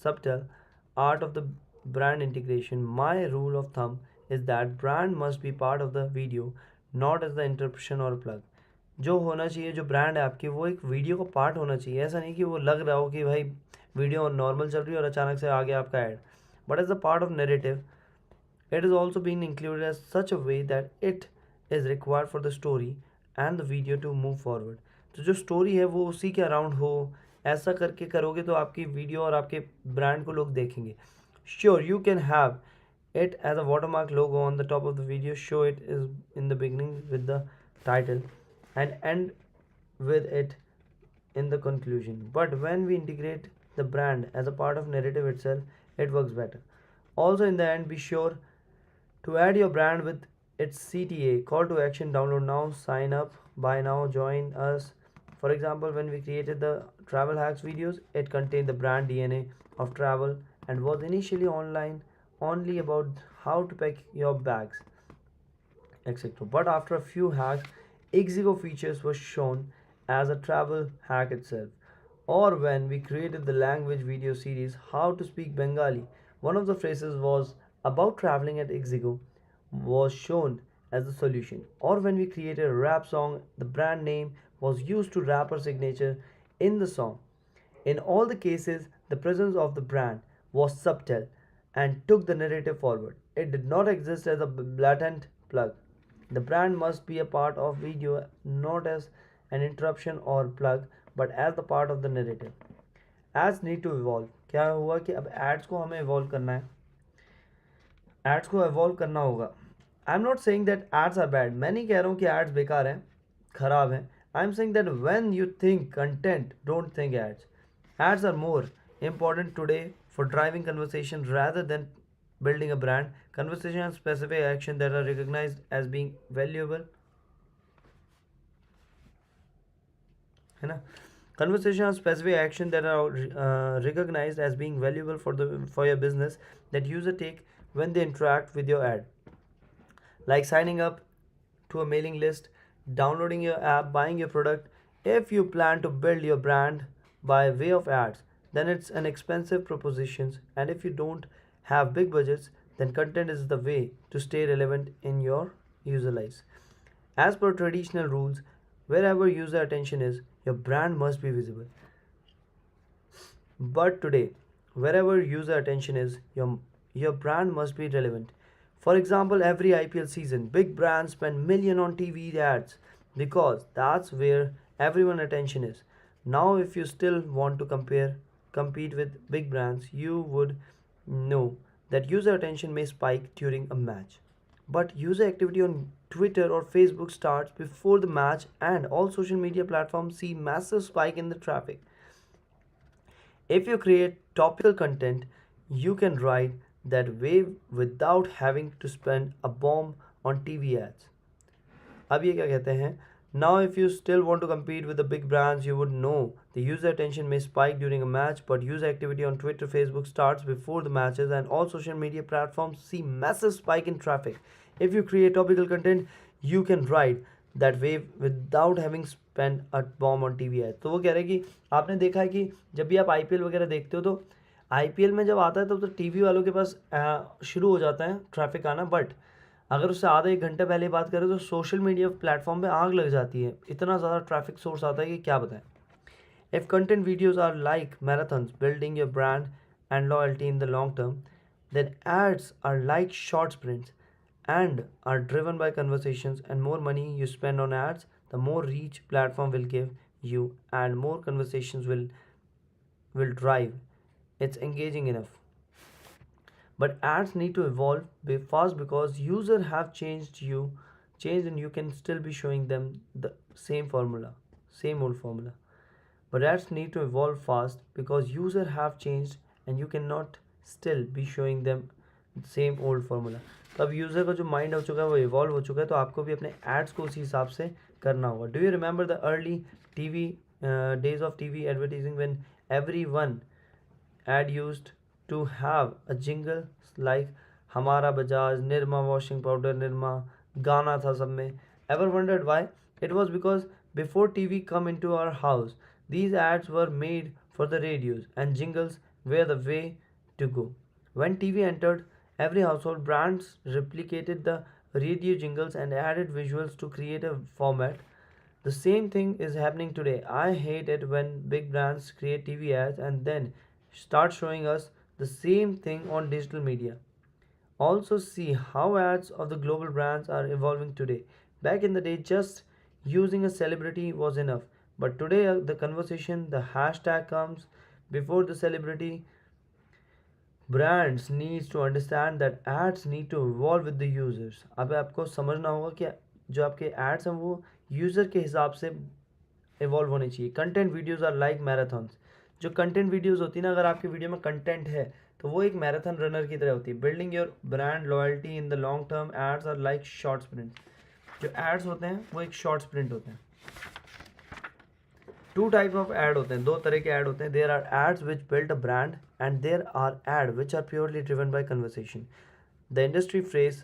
S1: subtle art of the brand integration. My rule of thumb is that brand must be part of the video, not as the interruption or plug. जो होना चाहिए, जो brand है आपकी, वो एक video का part होना चाहिए। ऐसा नहीं कि वो लग रहा हो कि भाई वीडियो नॉर्मल चल रही है और अचानक से आ गया आपका add, but as a part of narrative. It is also being included as such a way that it is required for the story and the video to move forward. तो जो स्टोरी है वो उसी के अराउंड हो, ऐसा करके करोगे तो आपकी वीडियो और आपके ब्रांड को लोग देखेंगे। Sure, you can have it as a watermark logo on the top of the video, show it is in the beginning with the title and end with it in the conclusion. But when we integrate the brand as a part of narrative itself, it works better. Also, in the end, be sure to add your brand with its CTA, call to action, download now, sign up, buy now, join us. For example, when we created the travel hacks videos, it contained the brand DNA of travel and was initially online only about how to pack your bags, etc. But after a few hacks, Ixigo features were shown as a travel hack itself. Or when we created the language video series How to Speak Bengali, one of the phrases was about traveling at Ixigo was shown as the solution. Or when we created a rap song, the brand name was used to rapper signature in the song. In all the cases, the presence of the brand was subtle and took the narrative forward. It did not exist as a blatant plug. The brand must be a part of video, not as an interruption or plug, but as the part of the narrative. Ads need to evolve. क्या हुआ कि अब ads को हमें evolve करना है, ads को evolve करना होगा। I am not saying that ads are bad, मैं नहीं कह रहा हूँ कि एड्स बेकार हैं, खराब हैं। I am saying that when you think content, don't think ads. Ads are more important today for driving conversation rather than building a brand. Conversation and specific action that are recognized as being valuable, है ना। Conversation and specific action that are recognized as being valuable for your business that user take when they interact with your ad, like signing up to a mailing list, downloading your app, buying your product. If you plan to build your brand by way of ads, then it's an expensive proposition. And if you don't have big budgets, then content is the way to stay relevant in your user lives. As per traditional rules, wherever user attention is, your brand must be visible. But today, wherever user attention is, your brand must be relevant. For example, every IPL season, big brands spend million on TV ads because that's where everyone attention is. Now, if you still want to compete with big brands, you would know that user attention may spike during a match. But user activity on Twitter or Facebook starts before the match, and all social media platforms see massive spike in the traffic. If you create topical content, you can ride that wave without having to spend a bomb on TV ads. अब ये क्या कहते हैं? Now, if you still want to compete with the big brands, you would know the user attention may spike during a match, but user activity on Twitter, Facebook starts before the matches, and all social media platforms see massive spike in traffic. If you create topical content, you can ride that wave without having spent a bomb on TV ad. तो वो कह रहे हैं कि आपने देखा है कि जब भी आप IPL वगैरह देखते हो तो IPL में जब आता है तब तो टीवी वालों के पास शुरू हो जाता है ट्रैफिक आना, बट अगर उससे आधा एक घंटे पहले बात करें तो सोशल मीडिया प्लेटफॉर्म पे आग लग जाती है, इतना ज़्यादा ट्रैफिक सोर्स आता है कि क्या बताएं. If content videos are like marathons building your brand and loyalty in the long term, then ads are like short sprints and are driven by conversations, and more money you spend on ads, the more reach platform will give you and more conversations will drive. It's engaging enough, but ads need to evolve fast because users have changed, and you can still be showing them the same old formula. But ads need to evolve fast because users have changed, and you cannot still be showing them same old formula. तो अब user का जो mind हो चुका है वो evolve हो चुका है, तो आपको भी अपने एड्स को उसी हिसाब से करना होगा. Do you remember the early TV days of TV advertising when everyone ad used to have a jingle like हमारा बजाज, निरमा वॉशिंग पाउडर, निरमा गाना था सब में. Ever wondered why? It was because before TV come into our house, these ads were made for the radios, and jingles were the way to go. When TV entered every household, brands replicated the radio jingles and added visuals to create a format. The same thing is happening today. I hate it when big brands create TV ads and then start showing us the same thing on digital media. Also, see how ads of the global brands are evolving today. Back in the day, just using a celebrity was enough. But today, the conversation, the hashtag comes before the celebrity. Brands needs to understand that ads need to evolve with the users. अब आपको समझना होगा कि जो आपके ads हैं वो user के हिसाब से इवॉल्व होने चाहिए. Content videos are like marathons. जो कंटेंट वीडियोज़ होती है ना, अगर आपकी वीडियो में कंटेंट है तो वो एक मैराथन रनर की तरह होती है. Building your brand loyalty in the long term, ads are like short sprint. जो एड्स होते हैं वो एक शॉर्ट स्प्रिंट होते हैं. टू टाइप ऑफ एड होते हैं, दो तरह के एड होते हैं. There are ads which build a brand and there are ads which are purely driven by conversation. The industry phrase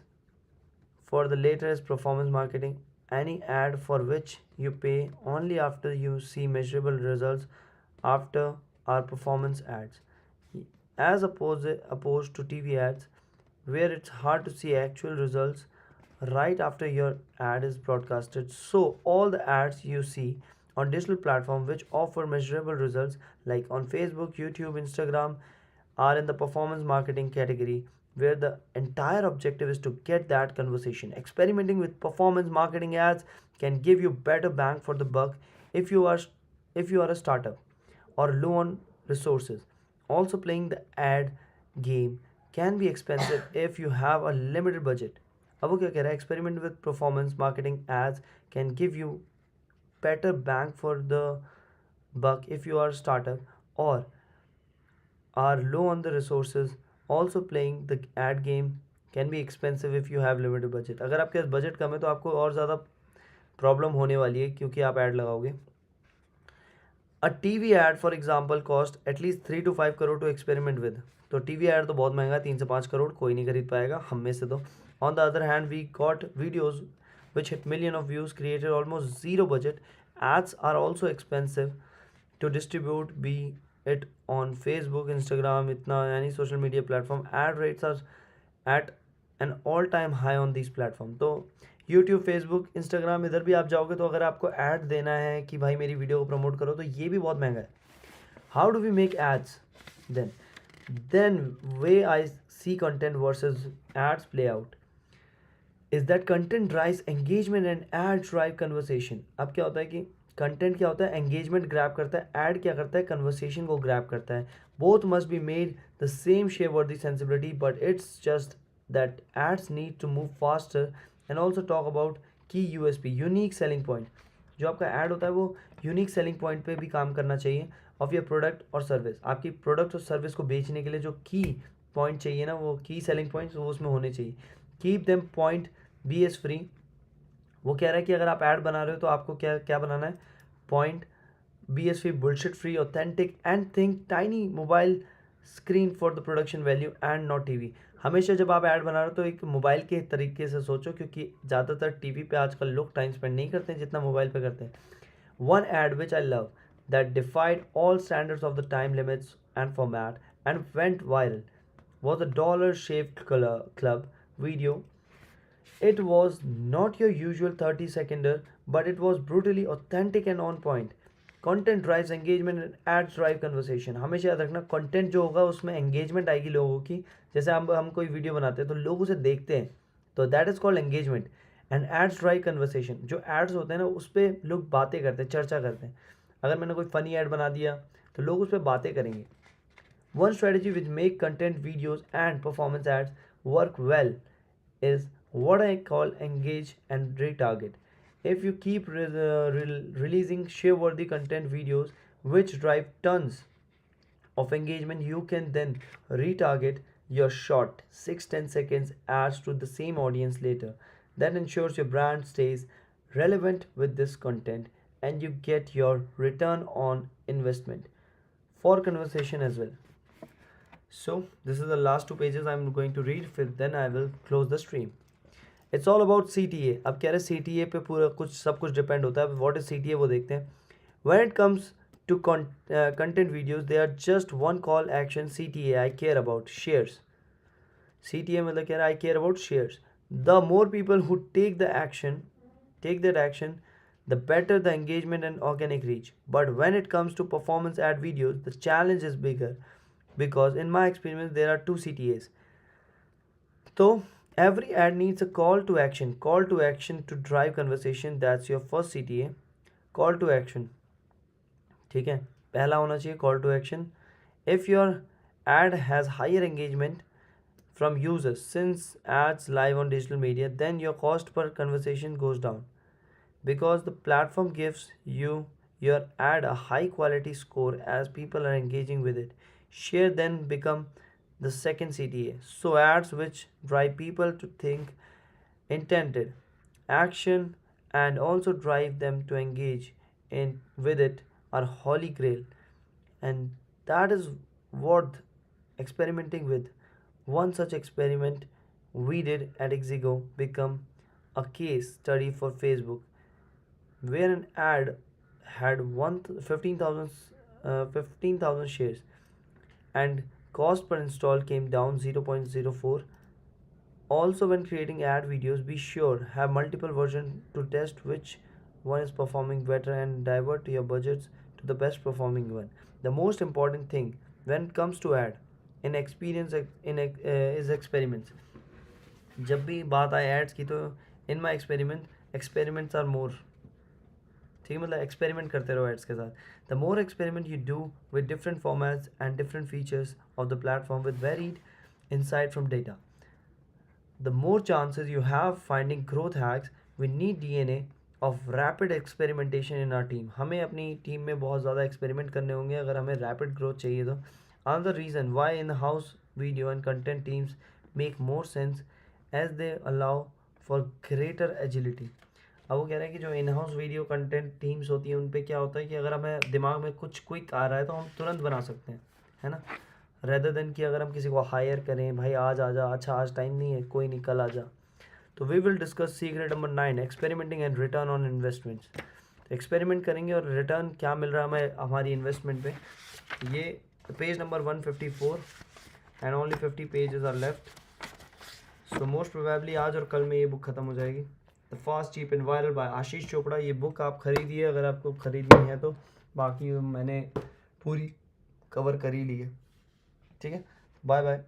S1: for the latter is performance marketing, any ad for which you pay only after you see measurable results after are performance ads, as opposed to TV ads where it's hard to see actual results right after your ad is broadcasted. So all the ads you see on digital platforms which offer measurable results like on Facebook, YouTube, Instagram are in the performance marketing category where the entire objective is to get that conversation. Experimenting with performance marketing ads can give you better bang for the buck if you are a startup or low on resources. Also, playing the ad game can be expensive if you have a limited budget. अब वो क्या कह रहा है? Experiment with performance marketing ads can give you better bang for the buck if you are a startup or are low on the resources. Also, playing the ad game can be expensive if you have limited budget. अगर आपके पास budget कम है तो आपको और ज़्यादा problem होने वाली है क्योंकि आप ऐड लगाओगे. A TV ad for example cost at least 3 to 5 crore to experiment with. तो टीवी एड तो बहुत महंगा, 3 से 5 करोड़ कोई नहीं खरीद पाएगा हम में से. तो on the other hand we got videos which hit million of views, created almost zero budget. Ads are also expensive to distribute, be it on Facebook, Instagram, itna any social media platform. Ad rates are at an all time high on these platform. तो YouTube, Facebook, Instagram इधर भी आप जाओगे तो अगर आपको ad देना है कि भाई मेरी वीडियो को प्रमोट करो तो ये भी बहुत महंगा है. How do we make ads then? Then way I see content versus ads play out is that content drives engagement and ads drive conversation. अब क्या होता है कि कंटेंट क्या होता है, एंगेजमेंट ग्रैब करता है, ऐड क्या करता है, कन्वर्सेशन को ग्रैब करता है. Both must be made the same share worthy sensibility, but it's just that ads need to move faster. And also talk about key USP, unique selling point. जो आपका ऐड होता है वो यूनिक सेलिंग पॉइंट पे भी काम करना चाहिए ऑफ योर प्रोडक्ट और सर्विस. आपकी प्रोडक्ट और सर्विस को बेचने के लिए जो की पॉइंट चाहिए ना, वो की सेलिंग पॉइंट्स वो उसमें होने चाहिए. Keep them point B S free. वो कह रहा है कि अगर आप ऐड बना रहे हो तो आपको क्या क्या बनाना है, point B S free, bullshit free, authentic and think tiny mobile screen for the production value and not TV. हमेशा जब आप ऐड बना रहे हो तो एक मोबाइल के तरीके से सोचो, क्योंकि ज़्यादातर टीवी पे आजकल लोग टाइम स्पेंड नहीं करते हैं जितना मोबाइल पे करते हैं. One ad which I love that defied all standards of the time limits and format and went viral was a dollar shaved club video. It was not your usual 30 seconder, but it was brutally authentic and on point. Content drives engagement and ads drive conversation. हमेशा याद रखना, content जो होगा उसमें engagement आएगी लोगों की. जैसे हम कोई वीडियो बनाते हैं तो लोग उसे देखते हैं, तो that is called engagement. And ads drive conversation. जो एड्स होते हैं ना उस पर लोग बातें करते हैं, चर्चा करते हैं. अगर मैंने कोई फनी ऐड बना दिया तो लोग उस पर बातें करेंगे. One strategy which make content videos and performance ads work well is what I call engage and retarget. If you keep releasing share-worthy content videos which drive tons of engagement, you can then retarget your short 6-10 seconds ads to the same audience later. That ensures your brand stays relevant with this content and you get your return on investment for conversation as well. So this is the last two pages I'm going to read, then I will close the stream. It's all about CTA. अब कह रहे CTA पे पूरा कुछ सब कुछ depend होता है. What is CTA वो देखते हैं. When it comes to content videos, they are just one call action. CTA, I care about shares. CTA मतलब कह रहा है I care about shares. The more people who take that action, the better the engagement and organic reach. But when it comes to performance ad videos, the challenge is bigger. Because in my experience there are two CTAs. So every ad needs a call to action to drive conversation. That's your first CTA. Call to action, ठीक है, पहला होना चाहिए call to action. If your ad has higher engagement from users, since ads live on digital media, then your cost per conversation goes down because the platform gives you your ad a high quality score as people are engaging with it. Share then become the second CTA. So ads which drive people to think, intended action, and also drive them to engage in with it are holy grail. And that is worth experimenting with. One such experiment we did at Exigo become a case study for Facebook, where an ad had 15,000 shares and cost per install came down 0.04. Also, when creating ad videos, be sure have multiple versions to test which one is performing better and divert your budgets to the best performing one. The most important thing when it comes to ad in experience is experiments. जब भी बात आए ads की तो इन my experiments are more. ठीक है, मतलब experiment करते रहो एड्स के साथ. The more experiment you do with different formats and different features of the platform with varied insight from data, the more chances you have finding growth hacks. We need DNA of rapid experimentation in our team. हमें अपनी team में बहुत ज़्यादा experiment करने होंगे अगर हमें rapid growth चाहिए तो. Another reason why in-house video and content teams make more sense as they allow for greater agility. अब वो कह रहे हैं कि जो in house video content teams होती हैं उन पे क्या होता है कि अगर हमें दिमाग में कुछ क्विक आ रहा है तो हम तुरंत बना सकते हैं, है ना, रेदर देन कि अगर हम किसी को हायर करें, भाई आज आ जा, अच्छा आज टाइम नहीं है, कोई नहीं कल आ जा. तो we will discuss secret number 9, experimenting and return on investments. तो एक्सपेरिमेंट करेंगे और रिटर्न क्या मिल रहा है हमें हमारी इन्वेस्टमेंट पे. ये page number 154 and only 50 pages are left. So most probably आज और कल में ये बुक ख़त्म हो जाएगी. The fast cheap and viral by Ashish Chopra. ये बुक आप खरीदिए अगर आपको ख़रीदनी है तो. बाकी मैंने पूरी कवर कर ही ली है. ठीक है, बाय बाय.